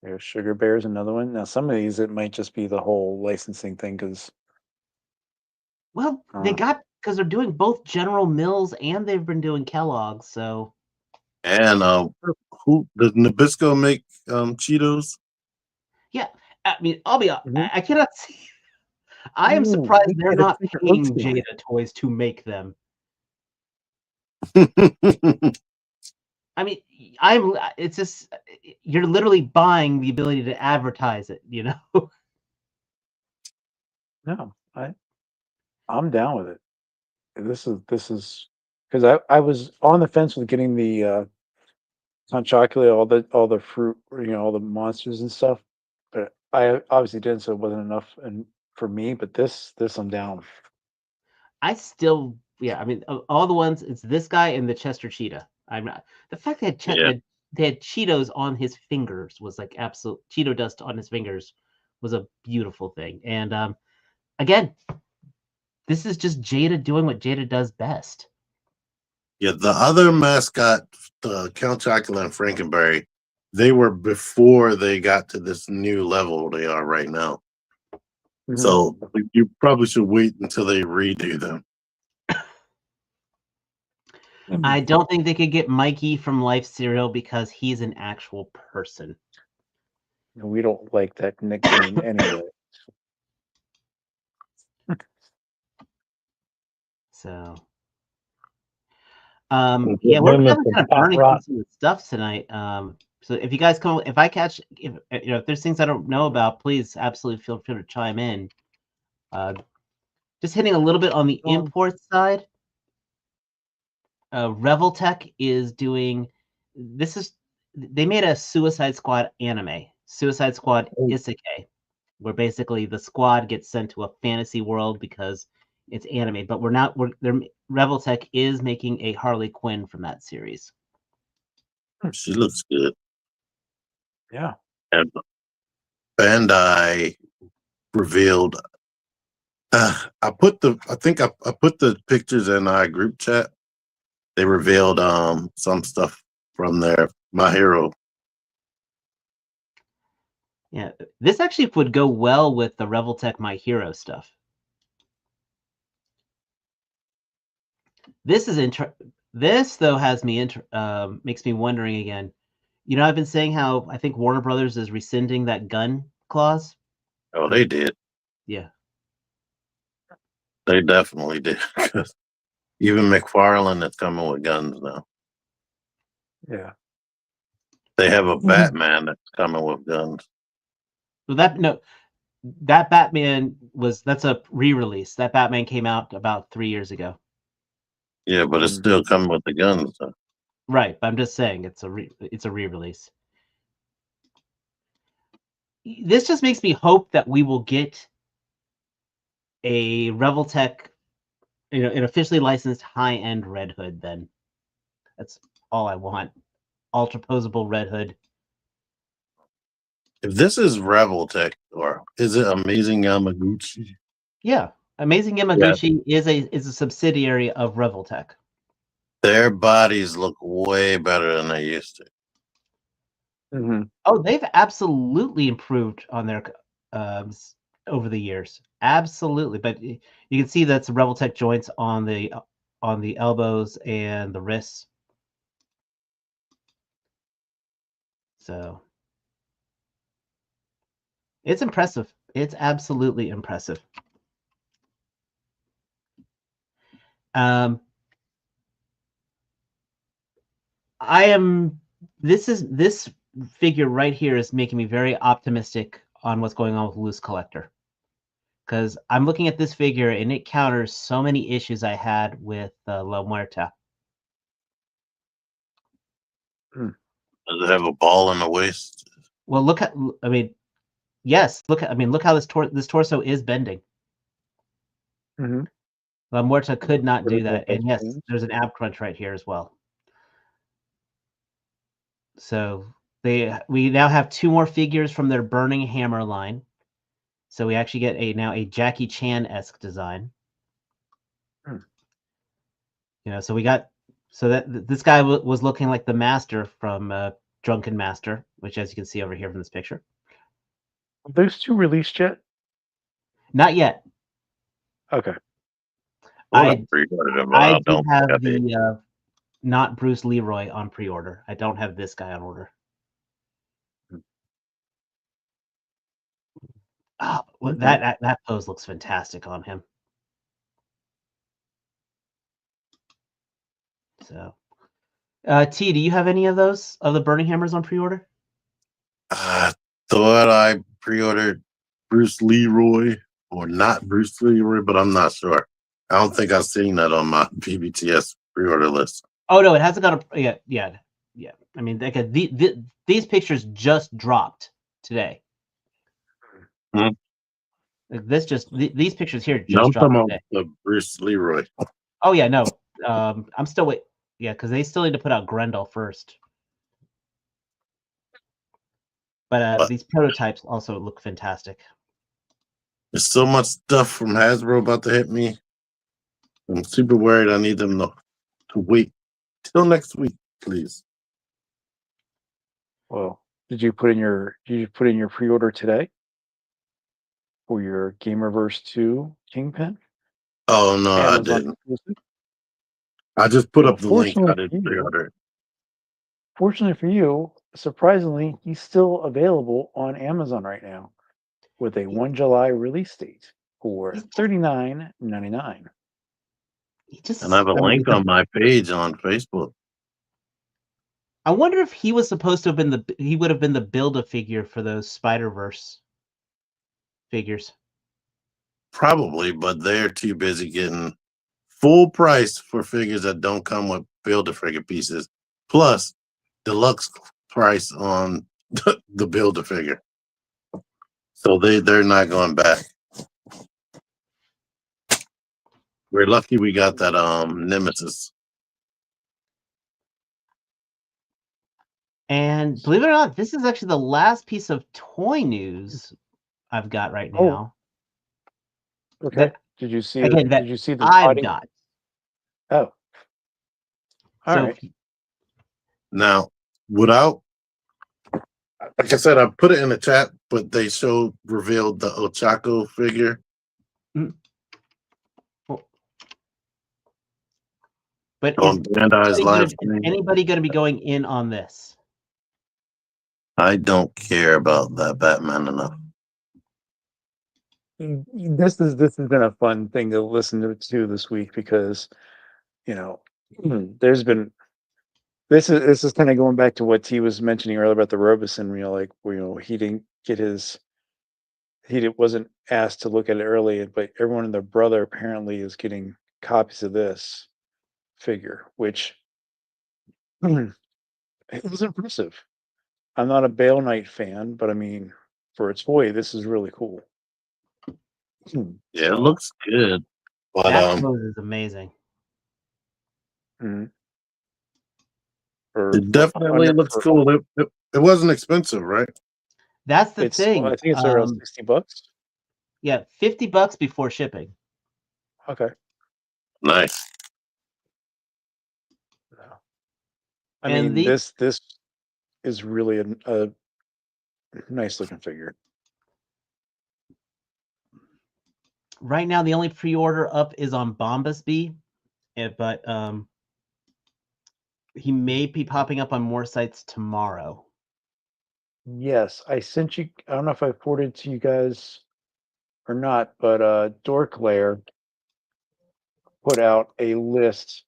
There's Sugar Bear's another one. Now some of these it might just be the whole licensing thing because Well, they got, because they're doing both General Mills and they've been doing Kellogg's, so. And who does Nabisco make Cheetos? Yeah, I mean, I cannot see. I am surprised they're not paying Jada Toys to make them. I mean, it's just, you're literally buying the ability to advertise it, you know? No, I'm down with it. This is because I was on the fence with getting the Count Chocula, all the fruit, all the monsters and stuff. But I obviously didn't, so it wasn't enough and for me. But this I'm down. I still, yeah, I mean, of all the ones, it's this guy and the Chester Cheetah. I'm not, the fact that they had Cheetos on his fingers was like absolute Cheeto dust on his fingers was a beautiful thing. And again, this is just Jada doing what Jada does best. Yeah, the other mascot, Count Chocula and Frankenberry, they were before they got to this new level they are right now. So you probably should wait until they redo them. I don't think they could get Mikey from Life Cereal because he's an actual person. We don't like that nickname anyway. So, yeah, we're kind of burning through some stuff tonight. So if you guys come, if there's things I don't know about, please absolutely feel free to chime in. Just hitting a little bit on the import side. Reveltech is doing, they made a Suicide Squad anime, Suicide Squad Isekai, where basically the squad gets sent to a fantasy world because it's anime. But Reveltech is making a Harley Quinn from that series. She looks good. Yeah. And Bandai revealed I think I put the pictures in our group chat. They revealed some stuff from their My Hero. Yeah, this actually would go well with the Reveltech My Hero stuff. This is This though has me makes me wondering again. You know, I've been saying how I think Warner Brothers is rescinding that gun clause. Oh, they did. Yeah, They definitely did. Even McFarlane is coming with guns now. Yeah. They have a Batman that's coming with guns. so that Batman that's a re-release. That Batman came out about 3 years ago. Yeah, but it's still coming with the guns. So. Right, but I'm just saying it's a re-release. This just makes me hope that we will get a Reveltech, an officially licensed high-end Red Hood. Then that's all I want. Ultra posable Red Hood. If this is Reveltech, or is it Amazing Yamaguchi? Yeah, Amazing Yamaguchi is a subsidiary of Reveltech. Their bodies look way better than they used to. Mm-hmm. Oh, they've absolutely improved on their over the years. Absolutely, but you can see that's Reveltech joints on the elbows and the wrists. So it's impressive. It's absolutely impressive. This figure right here is making me very optimistic on what's going on with Loose Collector, because I'm looking at this figure and it counters so many issues I had with La Muerta. Does it have a ball in the waist? Well, look at, I mean, yes, look how this torso is bending. Mm-hmm. La Muerta could not do that, and yes, there's an ab crunch right here as well. So we now have 2 more figures from their Burning Hammer line. So we actually get now a Jackie Chan-esque design. So we got that this guy was looking like the Master from Drunken Master, which, as you can see over here from this picture. Are those 2 released yet? Not yet. Okay. I do have the not Bruce Leroy on pre-order. I don't have this guy on order. Oh, that pose looks fantastic on him. So, T, do you have any of those of the Burning Hammers on pre-order? I thought I pre-ordered Bruce Leroy or not Bruce Leroy, but I'm not sure. I don't think I've seen that on my PBTS pre-order list. Oh no, it hasn't got a yeah. I mean, these pictures just dropped today. These pictures here just dropped today. The Bruce Leroy. Oh yeah, no. I'm still wait. Yeah, because they still need to put out Grendel first. But these prototypes also look fantastic. There's so much stuff from Hasbro about to hit me. I'm super worried. I need them to wait till next week, please. Well, did you put in your pre-order today for your Gamerverse 2 Kingpin? Oh no, Amazon I didn't. Exclusive? I just put up the link. I didn't pre-order it. Fortunately for you, surprisingly, he's still available on Amazon right now with a 1 July release date for $39.99. And I have a link on my page on Facebook. I wonder if he was supposed to have been he would have been the Build-A-Figure for those Spider-Verse figures. Probably, but they're too busy getting full price for figures that don't come with Build-A-Figure pieces, plus deluxe price on the Build-A-Figure. So they're not going back. We're lucky we got that Nemesis. And believe it or not, this is actually the last piece of toy news I've got right now. Okay. Did you see again, that did you see the I've body? got. Oh, all So right. Now, without, like I said, I put it in the chat, but they revealed the Ochako figure. mm, well, but On Bandai's live is stream. anybody going to be going in on this? I don't care about that Batman enough. This has been a fun thing to listen to this week because, you know, there's been this is kind of going back to what T was mentioning earlier about the Robeson, like he didn't get wasn't asked to look at it early, but everyone and their brother apparently is getting copies of this figure, which it was impressive. I'm not a Bale Knight fan, but I mean, for a toy, this is really cool. Yeah, it looks good, but That pose is amazing. Mhm. It definitely looks cool. It wasn't expensive, right? That's the thing. I think it's around $60. Yeah, $50 before shipping. Okay. Nice. I mean, this is really a nice looking figure. Right now, the only pre-order up is on Bumblebee, but he may be popping up on more sites tomorrow. Yes, I sent you. I don't know if I forwarded to you guys or not, but Dork Lair put out a list.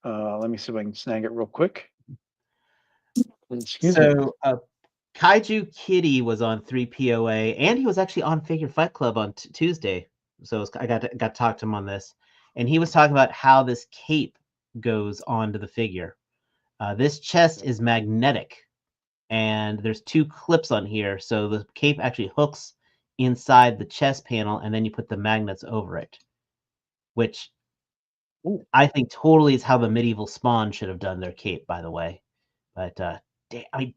Let me see if I can snag it real quick. Excuse me. Kaiju Kitty was on 3POA, and he was actually on Figure Fight Club on Tuesday. So I got to talk to him on this, and he was talking about how this cape goes onto the figure. This chest is magnetic, and there's 2 clips on here, so the cape actually hooks inside the chest panel, and then you put the magnets over it, which I think totally is how the medieval Spawn should have done their cape, by the way. But I mean,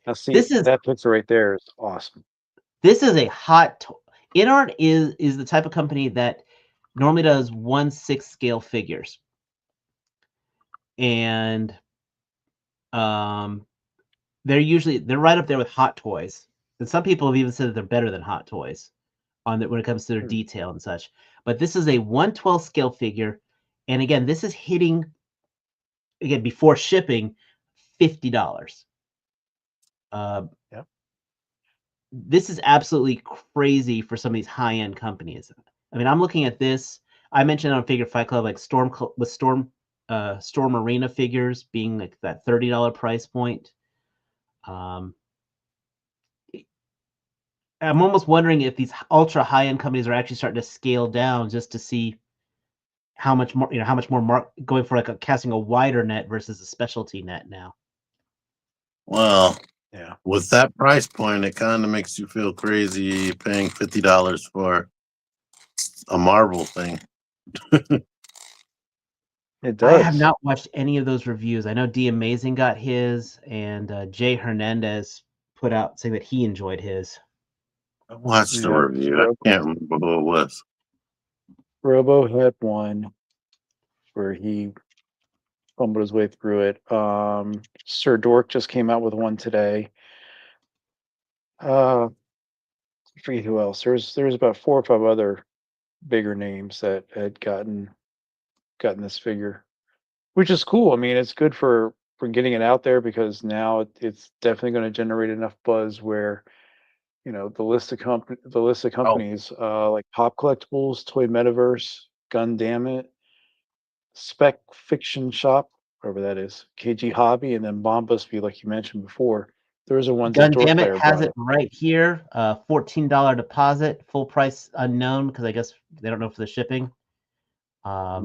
Now see, that picture right there is awesome. This is a hot. InArt is the type of company that normally does 1/6 scale figures, and they're right up there with Hot Toys. And some people have even said that they're better than Hot Toys on that when it comes to their detail and such. But this is a 1/12 scale figure, and again, this is hitting before shipping $50. This is absolutely crazy for some of these high-end companies. I mean, I'm looking at this. I mentioned on Figure Fight Club, like Storm Arena figures being like that $30 price point. I'm almost wondering if these ultra high-end companies are actually starting to scale down just to see how much more, going for like casting a wider net versus a specialty net now. Well, yeah, with that price point, it kind of makes you feel crazy paying $50 for a Marvel thing. It does. I have not watched any of those reviews. I know D Amazing got his, and Jay Hernandez put out saying that he enjoyed his. I watched the review. I can't remember who it was. Robo had one where he fumbled his way through it. Sir Dork just came out with one today. I forget who else. There's about 4 or 5 other bigger names that had gotten this figure, which is cool. I mean, it's good for getting it out there because now it's definitely going to generate enough buzz where the list of companies like Pop Collectibles, Toy Metaverse, Gundamit, Spec Fiction Shop, wherever that is, KG Hobby, and then Bombusby, like you mentioned before. Those are ones that Dork Lair has it right here. $14 deposit, full price unknown because I guess they don't know for the shipping. I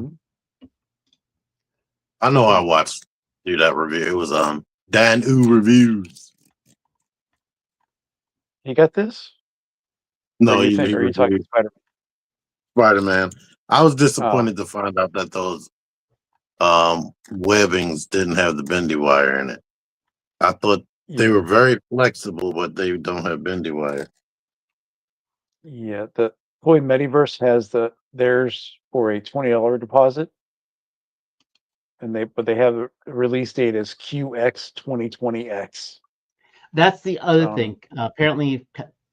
know I watched do that review. It was Dan U Reviews. You got this? No, are you talking Spider-Man. I was disappointed to find out that those webbings didn't have the bendy wire in it. I thought they were very flexible, but they don't have bendy wire. Yeah, Toy Mediverse has theirs for a $20 deposit, and they have a release date as QX 2020X. That's the other So, thing. Apparently,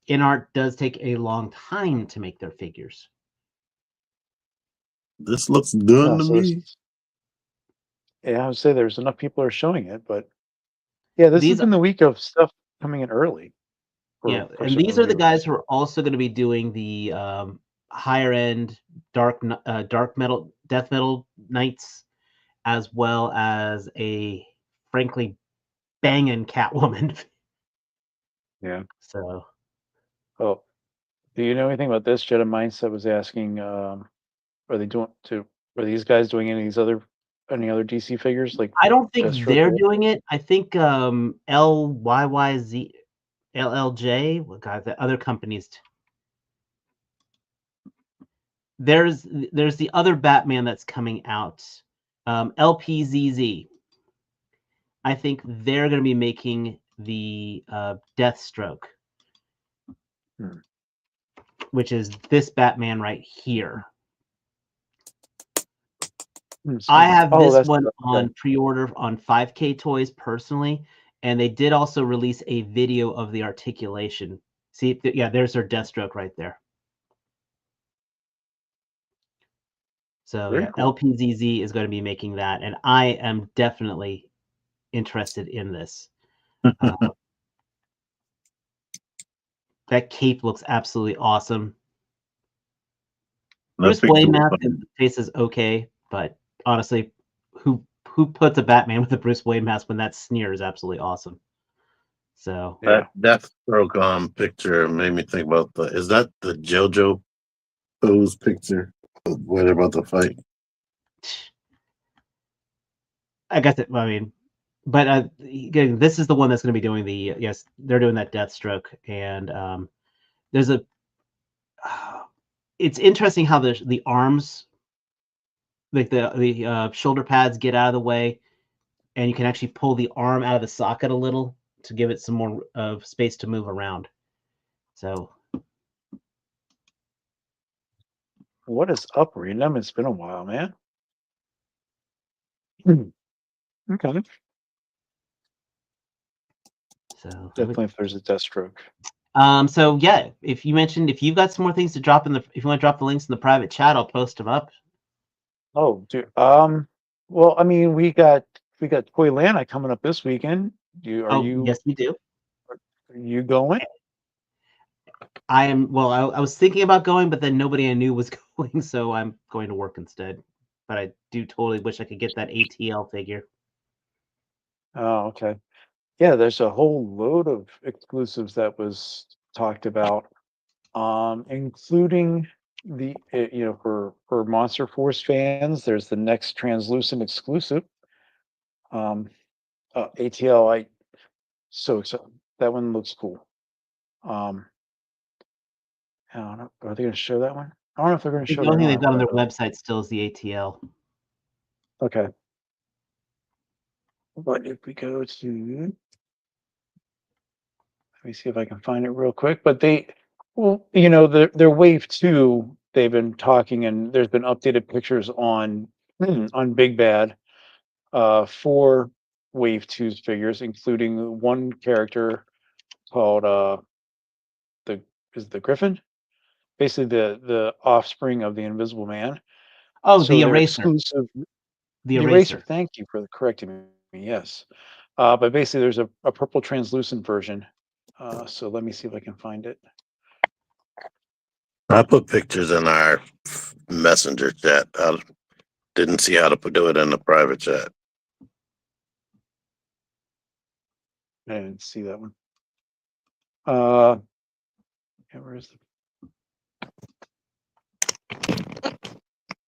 InArt does take a long time to make their figures. This looks good to so me. yeah, I would say there's enough people are showing it, but yeah, this has been the week of stuff coming in early. Yeah, and these are the guys who are also going to be doing the higher end dark metal, death metal nights, as well as a frankly banging Catwoman. Yeah. So. Oh, do you know anything about this? Jedi Mindset was asking, are these guys doing any other DC figures? Like, I don't think Deathstroke they're did? doing it. I think LYYZ, LLJ, well, God, the other companies. There's the other Batman that's coming out, LPZZ. I think they're going to be making the Deathstroke, which is this Batman right here. I have this one on pre-order on 5K Toys personally, and they did also release a video of the articulation. See, yeah, there's their Deathstroke right there. So yeah, cool. LPZZ is going to be making that, and I am definitely interested in this. That cape looks absolutely awesome. Bruce Wayne mask and face is okay, but honestly, who puts a Batman with a Bruce Wayne mask when that sneer is absolutely awesome? So that Deathstroke picture made me think about is that the JoJo pose picture where they're about to fight? I guess it. I mean, but again, this is the one that's going to be doing the yes. They're doing that Deathstroke, and there's a. It's interesting how the arms, like the shoulder pads, get out of the way, and you can actually pull the arm out of the socket a little to give it some more space to move around. So, what is up, Random? It's been a while, man. Okay. So definitely, if there's a Deathstroke. So yeah, if you've got some more things to drop if you want to drop the links in the private chat, I'll post them up. Oh, dude. Well, I mean, we got Toylanta coming up this weekend. Yes, we do. Are you going? I am. Well, I was thinking about going, but then nobody I knew was going, so I'm going to work instead. But I do totally wish I could get that ATL figure. Oh, okay. Yeah, there's a whole load of exclusives that was talked about, including for Monster Force fans, there's the next Translucent exclusive. ATL, so excited. That one looks cool. I don't know. Are they going to show that one? I don't know if they're going to show the only thing that they've got on their website still is the ATL. Okay. But if we go to, let me see if I can find it real quick. But their wave 2, they've been talking, and there's been updated pictures on Big Bad for wave 2's figures, including one character called the Griffin, basically the offspring of the Invisible Man. Oh, so the Eraser. Eraser. The Eraser. Thank you for correcting me. Yes. But basically, there's a purple translucent version. So let me see if I can find it. I put pictures in our messenger chat. I didn't see how to do it in the private chat. I didn't see that one. Where is the?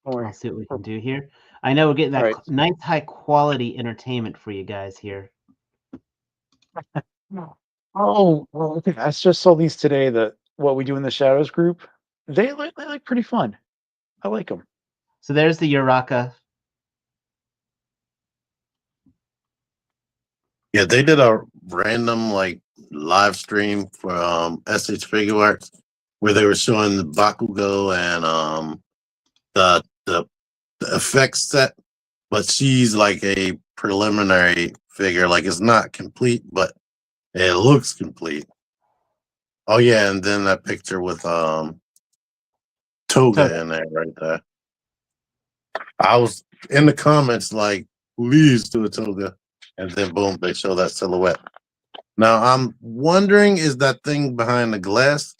I'll see what we can do here. I know we're getting that nice high quality entertainment for you guys here. Oh, well, I just saw these today. What we do in the Shadows group. They look pretty fun. I like them. So there's the Uraka. Yeah, they did a random live stream for SH Figure Arts, where they were showing the Bakugo and the effects set, but she's like a preliminary figure. Like it's not complete, but it looks complete. Oh yeah, and then that picture with Toga in there right there. I was in the comments like, please do a Toga, and then boom, they show that silhouette. Now I'm wondering, is that thing behind the glass?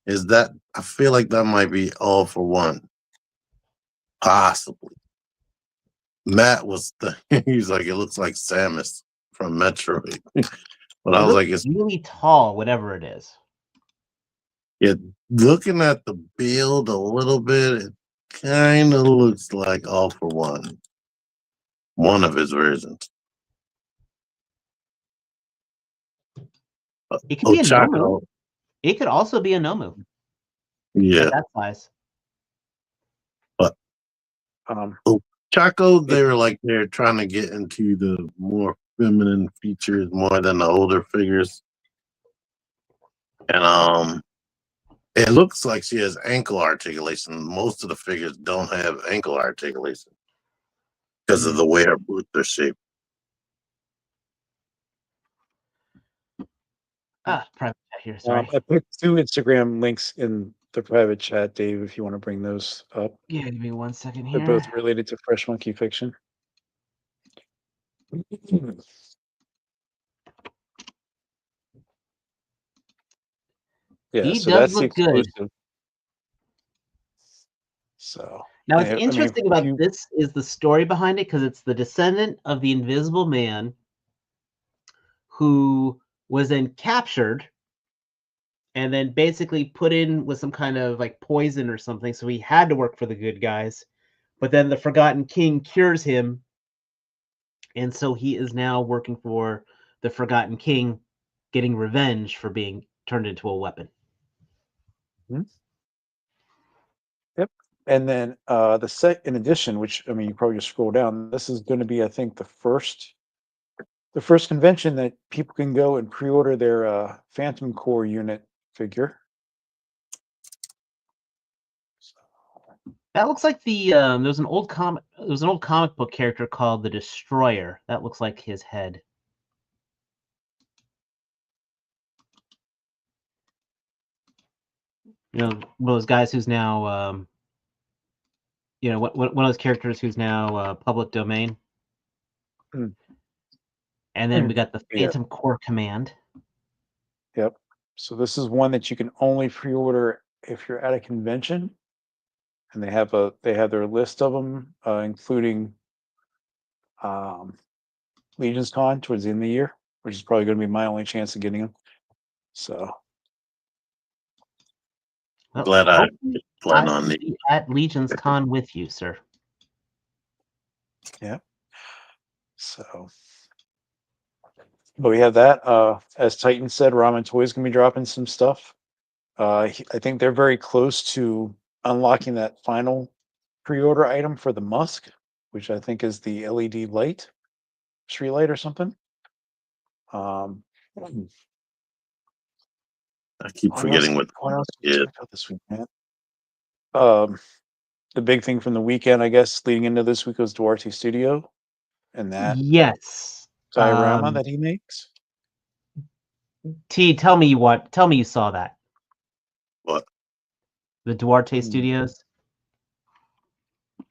Is that, I feel like that might be All for One, possibly. Matt was he's like, it looks like Samus from Metroid. But I was like, it's really tall, whatever it is. Yeah, looking at the build a little bit, it kind of looks like All for One. One of his versions. It could be a Chaco. Nomu. It could also be a Nomu. Yeah. At that size. But Chaco, they're trying to get into the more feminine features more than the older figures. And it looks like she has ankle articulation. Most of the figures don't have ankle articulation because of the way her boots are shaped. Private chat here. Sorry. I put 2 Instagram links in the private chat, Dave, if you want to bring those up. Yeah, give me 1 second here. They're both related to Fresh Monkey Fiction. Yeah, he so does that's the look good. exclusive. So now, what's interesting about this is the story behind it, because it's the descendant of the Invisible Man who was then captured and then basically put in with some kind of like poison or something. So he had to work for the good guys. But then the Forgotten King cures him. And so he is now working for the Forgotten King, getting revenge for being turned into a weapon. Yep. And then in addition, which I mean, you probably just scroll down. This is going to be, I think, the first convention that people can go and pre-order their Phantom Core unit figure. That looks like the there's an old comic book character called the Destroyer. That looks like his head. You know, one of those guys who's now you know, one of those characters who's now public domain. And then we got the Phantom Core Command. Yep. So this is one that you can only pre-order if you're at a convention, and they have their list of them, including Legion's Con towards the end of the year, which is probably going to be my only chance of getting them. So glad I plan on the at Legion's Con with you, sir. Yeah. So, but we have that. As Titan said, Ramen Toys gonna be dropping some stuff. I think they're very close to unlocking that final pre-order item for the Musk, which I think is the LED light, street light or something. I keep forgetting what else this week, man. The big thing from the weekend, I guess, leading into this week was Duarte Studio, and that diorama that he makes. T, tell me you saw that. What? The Duarte Studios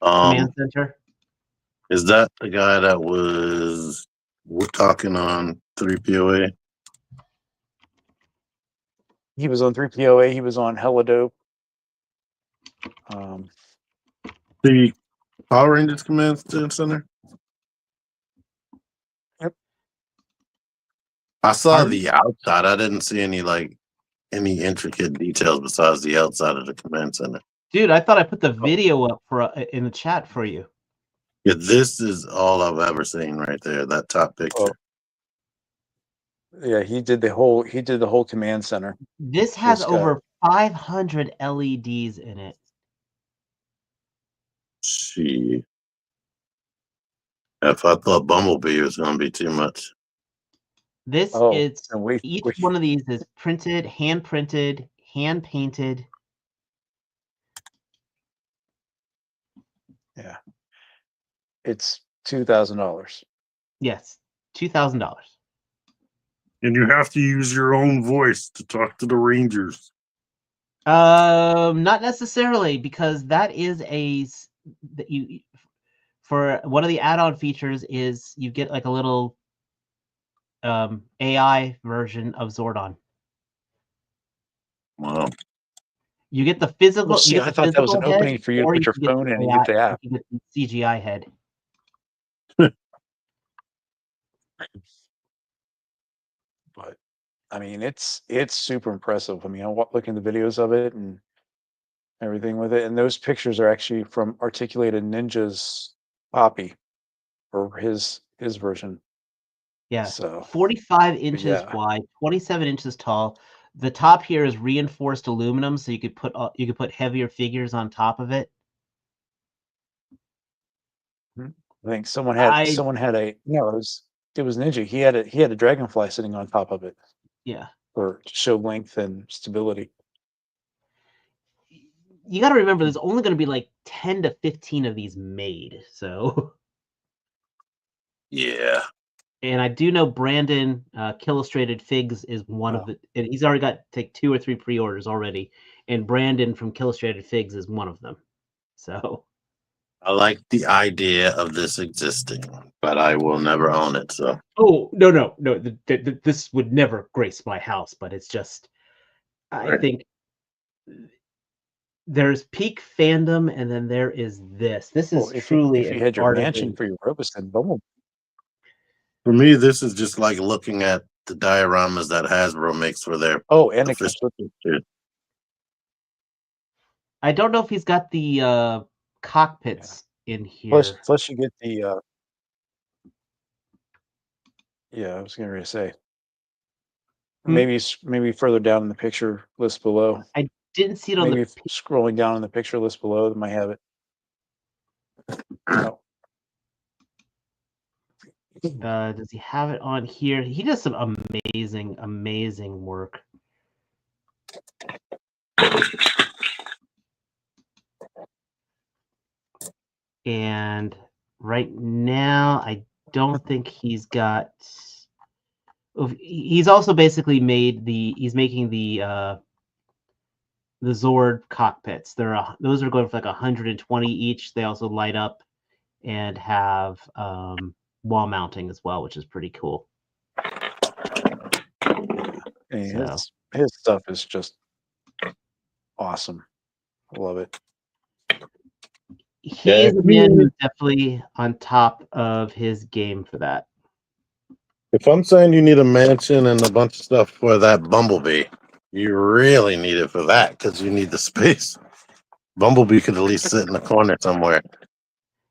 Command Center. Is that the guy that was talking on 3POA? He was on 3POA. He was on Hella Dope. The Power Rangers Command Center? Yep. I saw the outside. I didn't see any intricate details besides the outside of the command center. Dude, I thought I put the video up in the chat for you. Yeah, this is all I've ever seen right there. That top picture. Yeah, he did the whole command center. This has over 500 LEDs in it. If I thought Bumblebee was going to be too much. This is each one of these is printed, hand painted, Yeah. It's $2,000. Yes, $2,000. And you have to use your own voice to talk to the Rangers. Not necessarily, because that is for one of the add-on features is you get like a little AI version of Zordon. Wow. You get the physical. Well, see, you get I the thought that was physical an head, opening for you to or put you your can get phone the in and AI, get the app. you can get the CGI head. But I mean, it's super impressive. I mean, I looking at the videos of it and everything with it, and those pictures are actually from Articulated Ninja's copy or his version. Yeah, So, 45 inches yeah. wide, 27 inches tall. The top here is reinforced aluminum, so you could put heavier figures on top of it. I think someone had I a no, it was Ninja. He had a dragonfly sitting on top of it yeah. for to show length and stability. You got to remember, there's only going to be like 10 to 15 of these made. So, Yeah. and I do know Brandon Illustrated Figs is one of the, and he's already got take 2 or 3 pre-orders already, and Brandon from Illustrated Figs is one of them. So, I like the idea of this existing, but I will never own it. So. oh no, this would never grace my house, but it's just, I think there's peak fandom, and then there is this. This is truly if you an had your mansion artisan. for your Robeson Bumblebee. For me, this is just like looking at the dioramas that Hasbro makes for their And it official. comes with it. I don't know if he's got the cockpits in here. Plus you get the I was going to say maybe further down in the picture list below. I didn't see it on Maybe scrolling down in the picture list below, they might have it. Oh. Does he have it on here? He does some amazing work. And right now, I don't think he's got. He's also basically he's making the Zord cockpits. Those are going for like 120 each. They also light up and have wall mounting as well, which is pretty cool. And his stuff is just awesome. I love it. He is a man who's definitely on top of his game for that. If I'm saying you need a mansion and a bunch of stuff for that Bumblebee, you really need it for that because you need the space. Bumblebee could at least sit in the corner somewhere.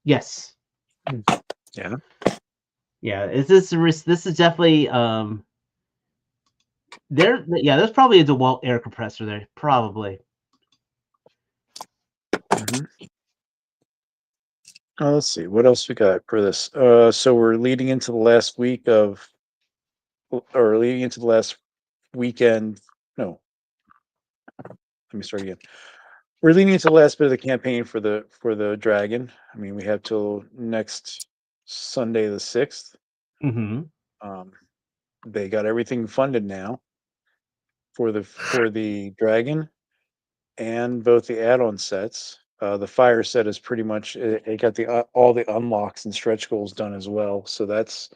Yes. Yeah. Yeah. This is definitely there's probably a DeWalt air compressor there. Probably. Let's see what else we got for this. So we're leading into the last week leading into the last weekend. No, let me start again. We're leading into the last bit of the campaign for the dragon. I mean, we have till next Sunday the 6th. They got everything funded now for the dragon and both the add-on sets. The fire set is pretty much it got all the unlocks and stretch goals done as well, so that's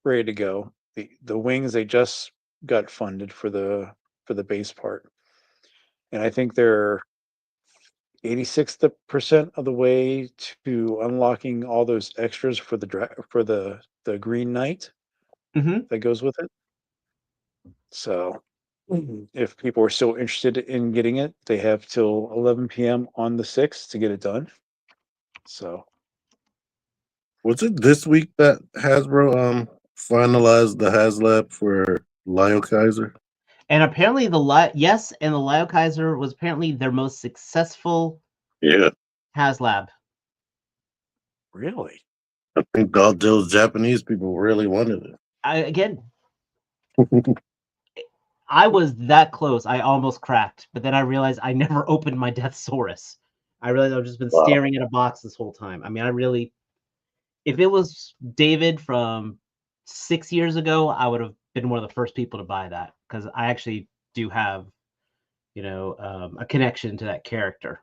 ready to go. The wings, they just got funded for the base part, and I think they're 86% of the way to unlocking all those extras for the Green Knight that goes with it. So if people are still interested in getting it, they have till 11 p.m. on the 6th to get it done. So was it this week that Hasbro finalized the HasLab for Lyle Kaiser? And apparently the Lyle Kaiser was apparently their most successful HasLab. Really? I think all those Japanese people really wanted it. I was that close. I almost cracked, but then I realized I never opened my Deathsaurus. I realized I've just been staring at a box this whole time. I mean, if it was David from 6 years ago, I would have been one of the first people to buy that because I actually do have, a connection to that character.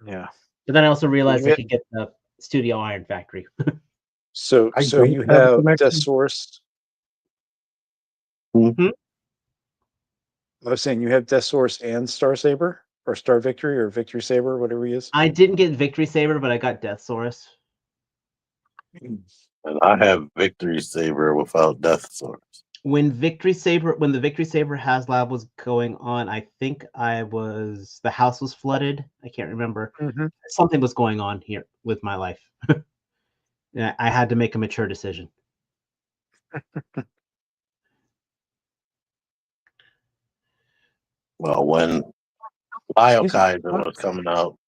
Yeah. But then I also realized I could get the Studio Iron Factory. So I you don't have a have connection. Death Source. Hmm? I was saying you have Death Source and Star Saber, or Star Victory, or Victory Saber, whatever he is. I didn't get Victory Saber, but I got Death Source. And I have Victory Saber without Death Source. When the Victory Saber HasLab was going on, I think the house was flooded. I can't remember. Mm-hmm. Something was going on here with my life. And I had to make a mature decision. Well, when Biokaiser was coming out,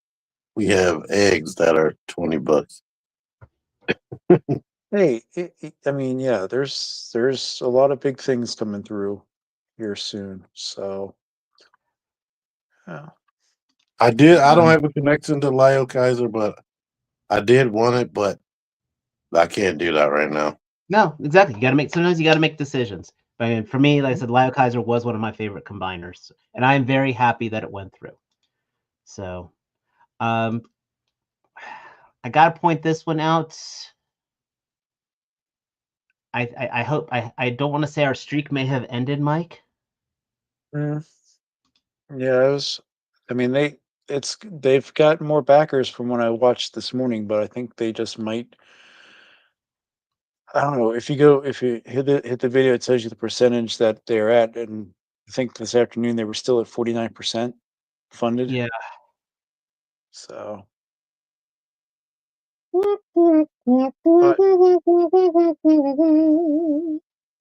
we have eggs that are $20. Hey, I mean, yeah, there's a lot of big things coming through here soon. So, yeah. I don't have a connection to Lyle Kaiser, but I did want it, but I can't do that right now. No, exactly. Sometimes you got to make decisions. I mean, for me, like I said, Lyle Kaiser was one of my favorite combiners, and I am very happy that it went through. So, I got to point this one out. I hope I don't want to say our streak may have ended, Mike. Yeah, it was. I mean, they've got more backers from when I watched this morning, but I think they just might. I don't know if you hit the video, it tells you the percentage that they're at, and I think this afternoon they were still at 49% funded. Yeah. So.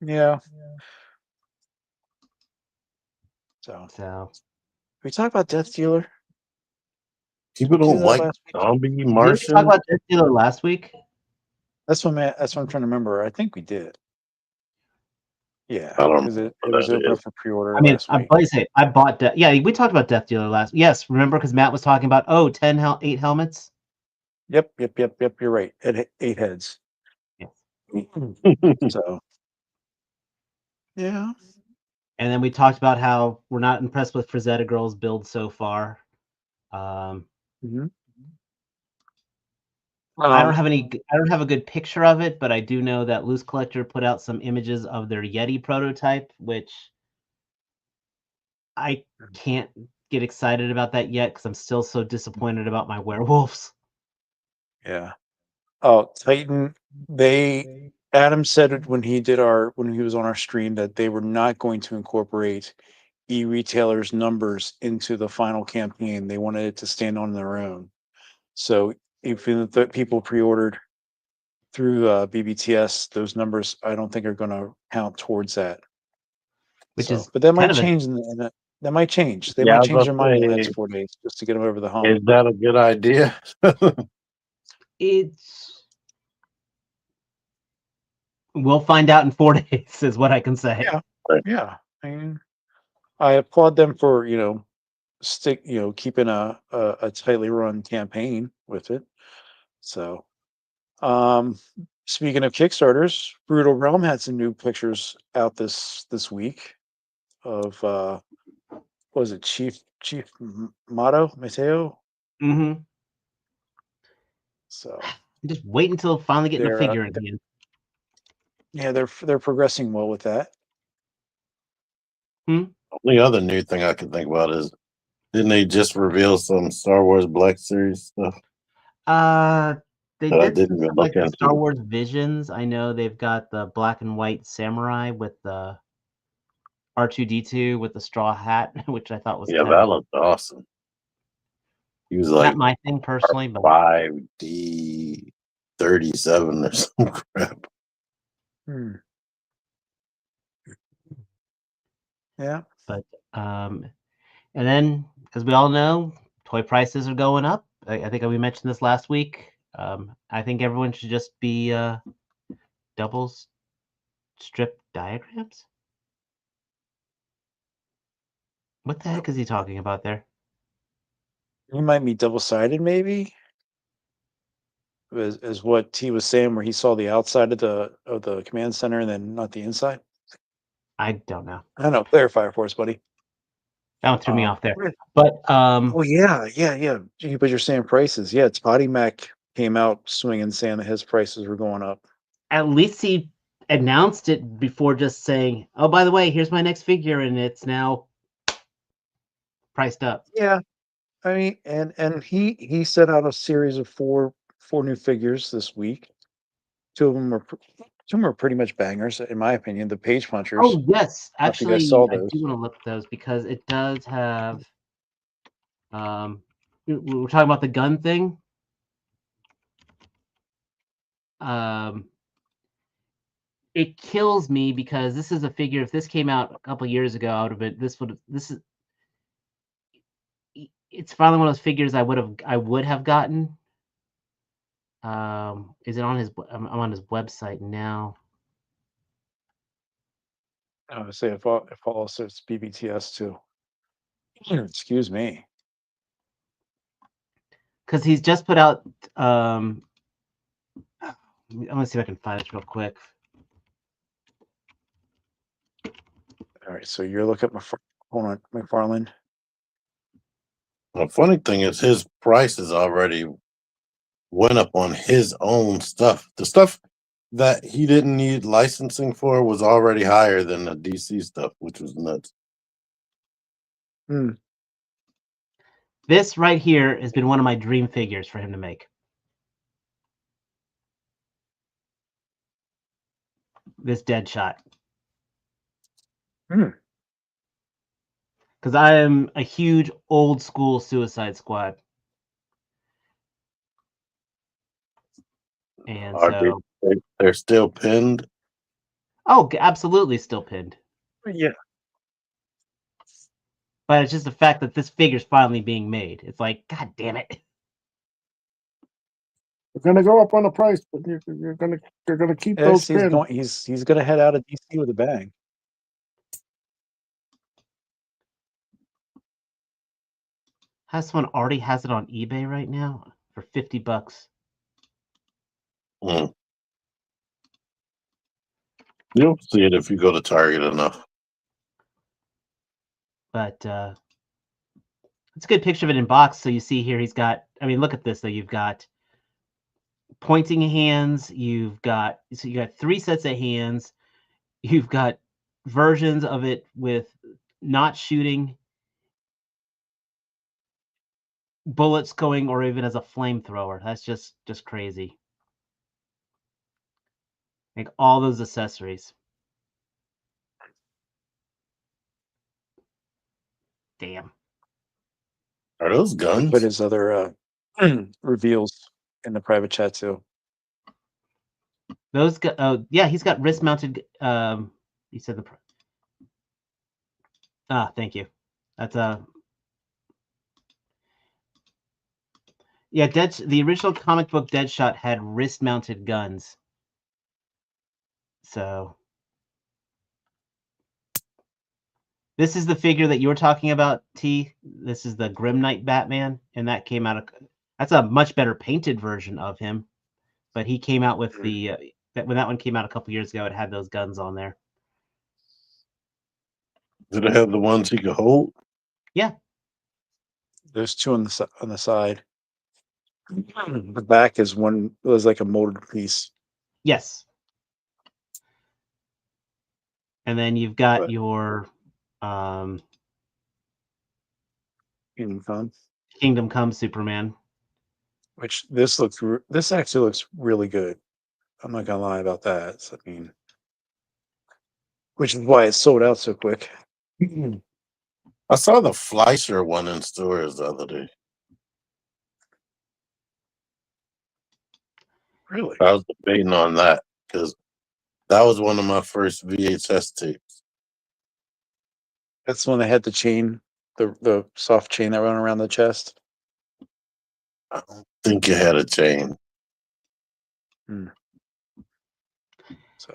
Yeah. So we talk about Death Dealer. People don't like Zombie Martian. Did we talk about Death Dealer last week? That's what I'm trying to remember. I think we did. Yeah, I don't because it was open for pre-order last week. I bought Death. Yeah, we talked about Death Dealer last. Yes, remember because Matt was talking about 8 helmets. Yep. You're right. 8 heads. Yes. So. Yeah. And then we talked about how we're not impressed with Frazetta Girl's build so far. Mm-hmm. I don't have a good picture of it, but I do know that Loose Collector put out some images of their Yeti prototype, which I can't get excited about that yet because I'm still so disappointed about my werewolves. Yeah. Oh, Titan. Adam said it when he was on our stream that they were not going to incorporate e-retailers' numbers into the final campaign. They wanted it to stand on their own. So even if people pre-ordered through BBTS, those numbers I don't think are going to count towards that. But that might change. That might change. They might change their mind in the next 4 days just to get them over the hump. Is that a good idea? We'll find out in 4 days, is what I can say. Yeah. I mean, I applaud them for keeping a tightly run campaign with it. So, speaking of Kickstarters, Brutal Realm had some new pictures out this week of what was it, Chief Mateo? Mm-hmm. So just wait until finally getting a figure in hand. Yeah, they're progressing well with that. The other new thing I can think about is, didn't they just reveal some Star Wars Black Series stuff? They did stuff like the Star Wars Visions. I know they've got the black and white samurai with the R2-D2 with the straw hat, which I thought was that looked awesome. He was like not my thing personally, but 5D37 or some crap. Yeah. But and then, as we all know, toy prices are going up. I think we mentioned this last week. I think everyone should just be double strip diagrams. What the heck is he talking about there? He might be double-sided, maybe. Is what T was saying, where he saw the outside of the command center and then not the inside. I don't know. I don't know. Clarify it for us, buddy. That one threw me off there. But oh yeah. Gee, but you're saying prices. Yeah, Toddy Mac came out swinging, saying that his prices were going up. At least he announced it before just saying, "Oh, by the way, here's my next figure, and it's now priced up." Yeah, I mean, and he set out a series of four new figures this week. Two of them are pretty much bangers, in my opinion. The Page Punchers. Oh yes, I don't know if you guys actually, saw I those. do want to look at those because it does have. We're talking about the gun thing. It kills me because this is a figure. If this came out a couple years ago, I would have been. This is. It's finally one of those figures I would have gotten. Is it on his? I'm on his website now. I would say if also it's BBTS too. Excuse me. Because he's just put out. I'm gonna see if I can find this real quick. All right, so you're looking at McFarlane. The funny thing is, his prices already went up on his own stuff. The stuff that he didn't need licensing for was already higher than the DC stuff, which was nuts. This right here has been one of my dream figures for him to make. This Deadshot. Because I am a huge old school Suicide Squad. And so they're still pinned. Oh, absolutely still pinned. Yeah. But it's just the fact that this figure's finally being made. It's like, God damn it. They're gonna go up on the price, but they're gonna keep those pinned. He's gonna head out of DC with a bang. This one already has it on eBay right now for $50. You'll see it if you go to Target enough. But it's a good picture of it in box. So you see here he's got, I mean, look at this though. You've got pointing hands, you got 3 sets of hands, you've got versions of it with not shooting, bullets going, or even as a flamethrower. That's just crazy. Like all those accessories. Damn. Are those guns? He put his other reveals in the private chat too. Those yeah, he's got wrist mounted. He said the. Thank you. That's yeah. The original comic book Deadshot had wrist mounted guns. So this is the figure that you were talking about, T. This is the Grim Knight Batman, and that came out of. That's a much better painted version of him, but he came out with the when that one came out a couple years ago. It had those guns on there. Did it have the ones he could hold? Yeah. There's 2 on the side. The back is one was like a molded piece. Yes. And then you've got your Kingdom Come Superman. Which this actually looks really good. I'm not gonna lie about that. So, I mean, which is why it sold out so quick. I saw the Fleischer one in stores the other day. Really? I was debating on that because that was one of my first VHS tapes. That's the one that had the chain, the soft chain that ran around the chest. I don't think it had a chain. So.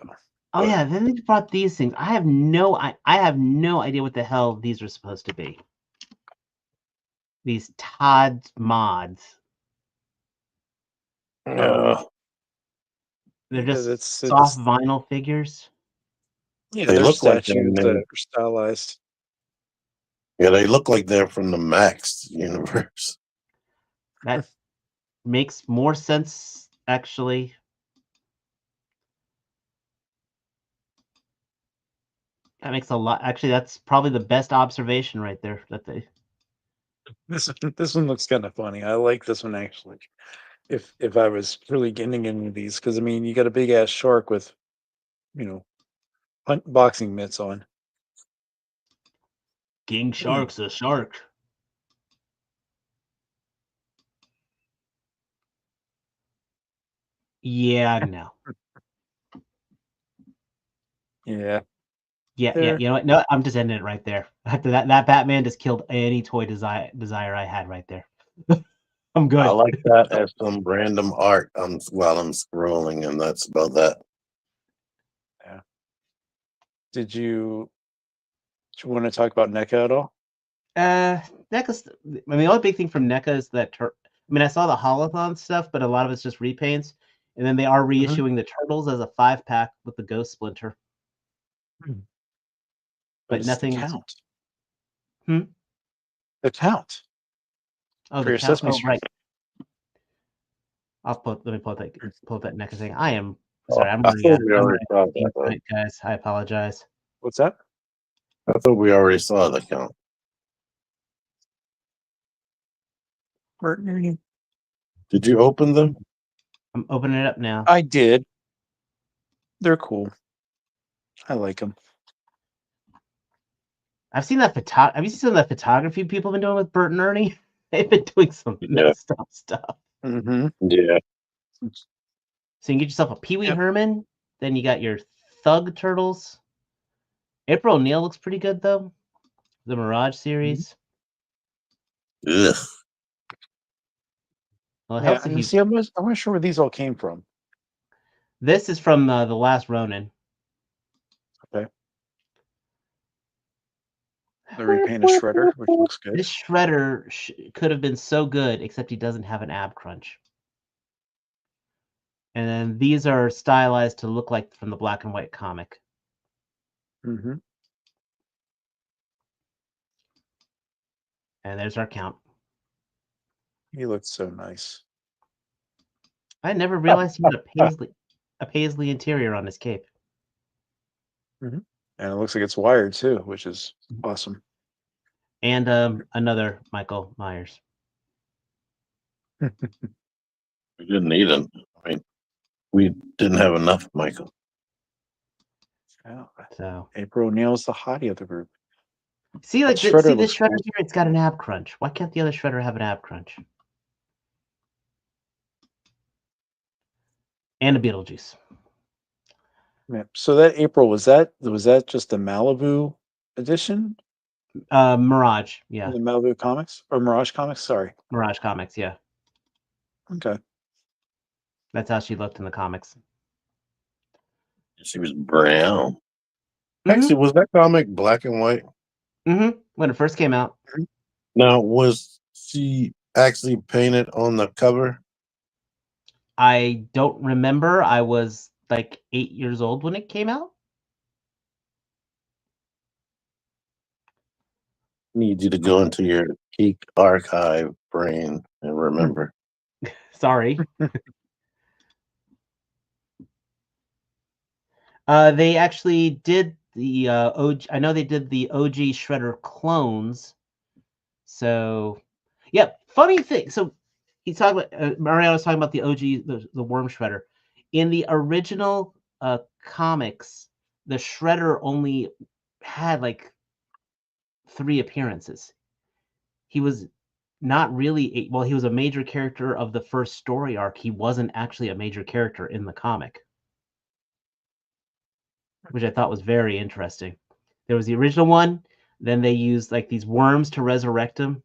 Oh yeah, then they brought these things. I have no idea what the hell these are supposed to be. these Todd mods. Yeah. They're Yeah, just it's soft vinyl figures. Yeah, They they're look like statues them, that man. are stylized. Yeah, they look like they're from the Max universe. That makes more sense, actually. That makes a lot. Actually, that's probably the best observation right there. That they. This one looks kind of funny. I like this one actually. If I was really getting into these, because I mean, you got a big ass shark with, boxing mitts on. King Shark's a shark. Yeah, no. Yeah. Yeah. You know what? No, I'm just ending it right there. After that Batman just killed any toy desire I had right there. I'm good. I like that as some random art while I'm scrolling, and that's about that. Yeah. Did you want to talk about NECA at all? NECA's. I mean, the only big thing from NECA is that. I mean, I saw the Holothon stuff, but a lot of it's just repaints. And then they are reissuing the Turtles as a 5-pack with the Ghost Splinter. But nothing. The Count. Hmm? The Count. Oh, For the your Count. Sesame Oh, Street. right. Let me pull up that NECA thing. I am sorry. I'm I running thought out. we already saw that. Guys. I apologize. What's that? I thought we already saw the count. Did you open them? I'm opening it up now. I did. They're cool. I like them. I've seen that have you seen some of that photography people have been doing with Bert and Ernie? They've been doing some messed up stuff. Mm-hmm. Yeah. So you can get yourself a Pee-wee Herman. Then you got your Thug Turtles. April O'Neil looks pretty good though. The Mirage series. Ugh. Well, it Yeah, helps if and you. see, I'm not sure where these all came from. This is from The Last Ronin. Okay. The repainted Shredder, which looks good. This Shredder could have been so good, except he doesn't have an ab crunch. And then these are stylized to look like from the black and white comic. Mm-hmm. And there's our Count. He looks so nice. I never realized he had a paisley interior on his cape. Mm-hmm. And it looks like it's wired too, which is awesome. And another Michael Myers. We didn't need them. I mean, we didn't have enough, Michael. Yeah. So April O'Neil's the hottie of the group. see, like this Shredder Shredder cool. here, it's got an ab crunch. Why can't the other Shredder have an ab crunch? And a Beetlejuice. Yeah. So that April was that just the Malibu edition? Mirage, yeah. The Malibu comics or Mirage comics? Sorry, Mirage comics, yeah. Okay. That's how she looked in the comics. She was brown. Actually, was that comic black and white? Mm-hmm. When it first came out. Now, was she actually painted on the cover? I don't remember. I was like 8 years old when it came out. Need you to go into your geek archive brain and remember. Sorry. They actually did the OG. I know they did the OG Shredder clones. So, yeah. Funny thing. So he's talking about Mariano's talking about the OG, the Worm Shredder. In the original comics, the Shredder only had like 3 appearances. He was not really well. He was a major character of the first story arc. He wasn't actually a major character in the comic, which I thought was very interesting. There was the original one, then they used like these worms to resurrect him,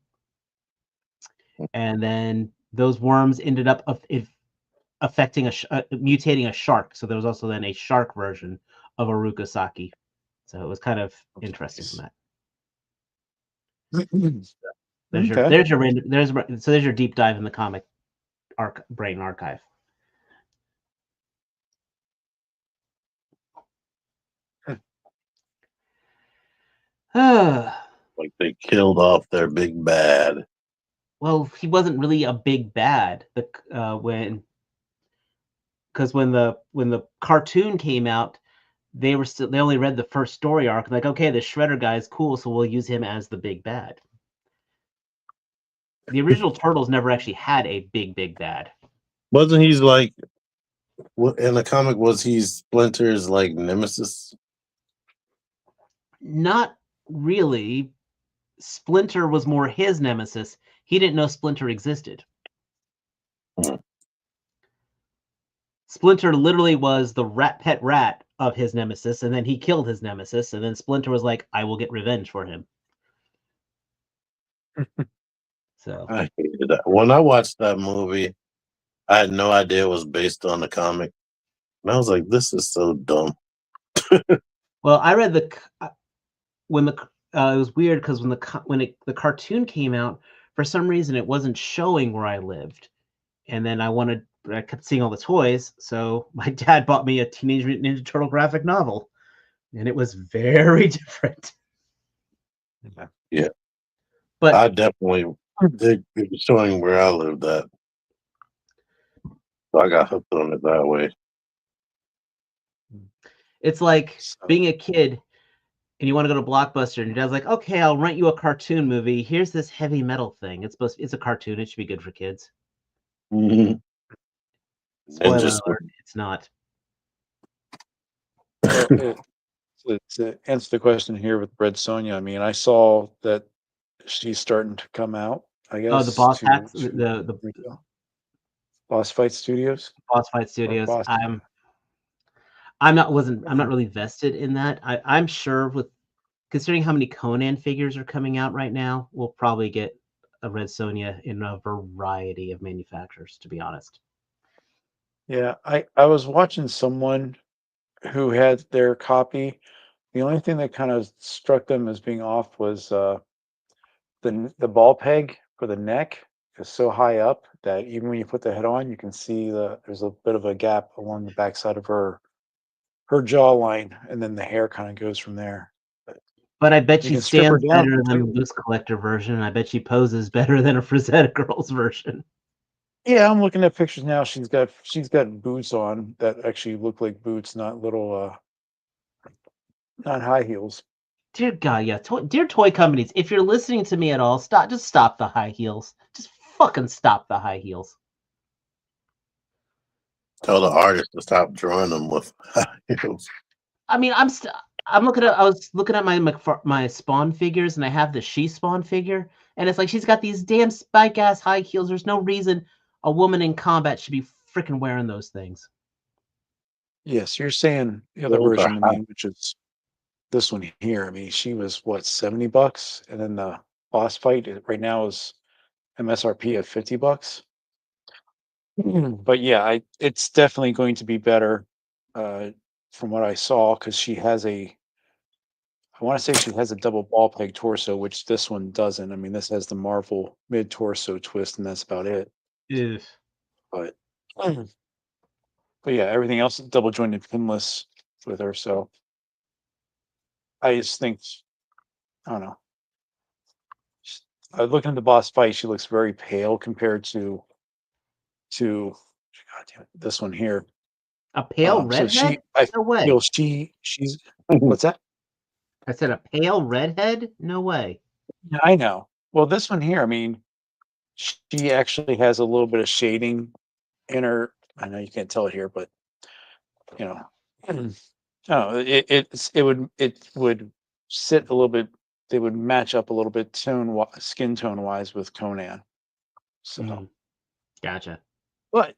and then those worms ended up affecting mutating a shark. So there was also then a shark version of Aruka Saki. So it was kind of interesting from that. There's your there's your deep dive in the comic brain archive. Like they killed off their big bad. Well, he wasn't really a big bad. When the cartoon came out, they only read the first story arc. Like, okay, the Shredder guy is cool, so we'll use him as the big bad. The original Turtles never actually had a big bad. Wasn't he like in the comic? Was he Splinter's like nemesis? Not really. Splinter was more his nemesis. He didn't know Splinter existed. Splinter literally was the pet rat of his nemesis, and then he killed his nemesis, and then Splinter was like, I will get revenge for him. So I hated that. When I watched that movie, I had no idea it was based on the comic. And I was like, this is so dumb. Well, I read it was weird because when the cartoon came out, for some reason it wasn't showing where I lived, and then I kept seeing all the toys, so my dad bought me a Teenage Mutant Ninja Turtle graphic novel, and it was very different. Yeah, but I definitely did showing where I lived at, so I got hooked on it that way. It's like being a kid and you want to go to Blockbuster, and your dad's like, okay, I'll rent you a cartoon movie. Here's this heavy metal thing. It's a cartoon. It should be good for kids. Mm-hmm. Spoiler alert, it's not. Well, to answer the question here with Red Sonja, I mean, I saw that she's starting to come out, I guess. Oh, the Boss Hacks, the Boss Fight Studios. Boss Fight Studios. I'm not really vested in that. I'm sure considering how many Conan figures are coming out right now, we'll probably get a Red Sonja in a variety of manufacturers, to be honest. Yeah, I was watching someone who had their copy. The only thing that kind of struck them as being off was the ball peg for the neck is so high up that even when you put the head on, you can see there's a bit of a gap along the backside of her jawline, and then the hair kind of goes from there. But I bet she stands better than the Loose Collector version. I bet she poses better than a Frazetta Girls version. Yeah, I'm looking at pictures now. She's got boots on that actually look like boots, not little not high heels. Dear God, yeah. Dear toy companies, if you're listening to me at all, just stop the high heels. Just fucking stop the high heels. Tell the artist to stop drawing them with high heels. I mean, I was looking at my Spawn figures, and I have the She Spawn figure, and it's like she's got these damn spike ass high heels. There's no reason a woman in combat should be freaking wearing those things. Yes, you're saying the other version to me, which is this one here. I mean, she was what, $70, and then the boss fight right now is MSRP at $50. But yeah, it's definitely going to be better from what I saw, because she has I want to say she has a double ball peg torso, which this one doesn't. I mean, this has the Marvel mid torso twist, and that's about it. Yes. But yeah, everything else is double jointed pinless with her. So I just think, I don't know. Looking at the boss fight, she looks very pale compared to God damn it, this one here. A pale redhead? No way. Feel she's what's that? I said a pale redhead? No way. Yeah, I know. Well, this one here, I mean, she actually has a little bit of shading in her. I know you can't tell it here, but you know, it would sit a little bit. They would match up a little bit skin tone wise with Conan. So, gotcha. But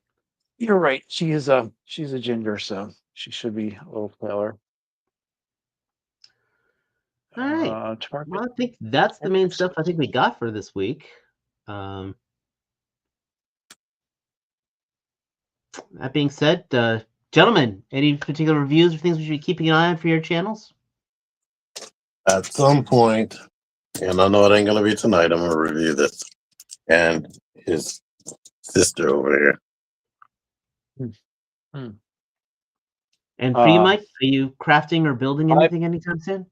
you're right. She's a ginger, so she should be a little paler. All right. Well, I think that's the main stuff I think we got for this week. That being said, gentlemen, any particular reviews or things we should be keeping an eye on for your channels? At some point, And I know it ain't gonna be tonight. I'm gonna review this. And his sister over here. And for you, Mike, are you crafting or building anything anytime soon?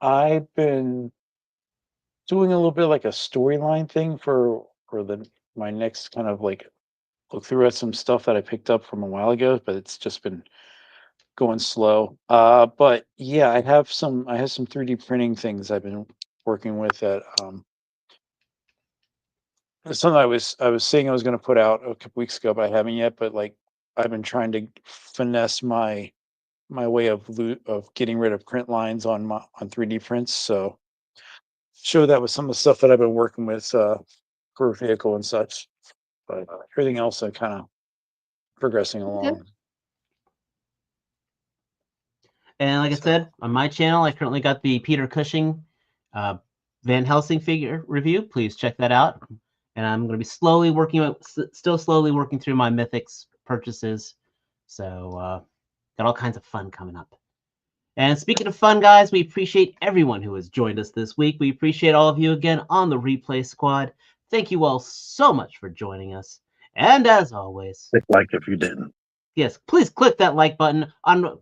I've been doing a little bit like a storyline thing for my next kind of like look through at some stuff that I picked up from a while ago, but it's just been going slow. But yeah, I have some 3D printing things I've been working with that something I was saying I was going to put out a couple weeks ago, but I haven't yet. But like I've been trying to finesse my way of getting rid of print lines on 3D prints. So show that with some of the stuff that I've been working with for vehicle and such. But everything else I'm kind of progressing along. Okay. And like I said, on my channel, I currently got the Peter Cushing Van Helsing figure review. Please check that out. And I'm going to be still slowly working through my Mythics purchases. So got all kinds of fun coming up. And speaking of fun, guys, we appreciate everyone who has joined us this week. We appreciate all of you again on the Replay Squad. Thank you all so much for joining us. And as always, Click like if you didn't. Yes, please click that like button on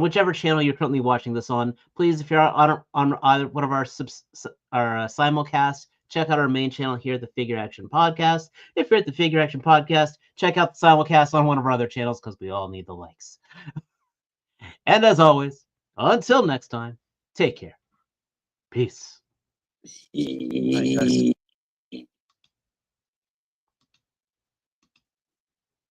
whichever channel you're currently watching this on. Please, if you're on either one of our simulcasts, check out our main channel here at the Figure Action Podcast. If you're at the Figure Action Podcast, check out the simulcast on one of our other channels because we all need the likes. And as always, until next time, take care. Peace. Thanks, guys.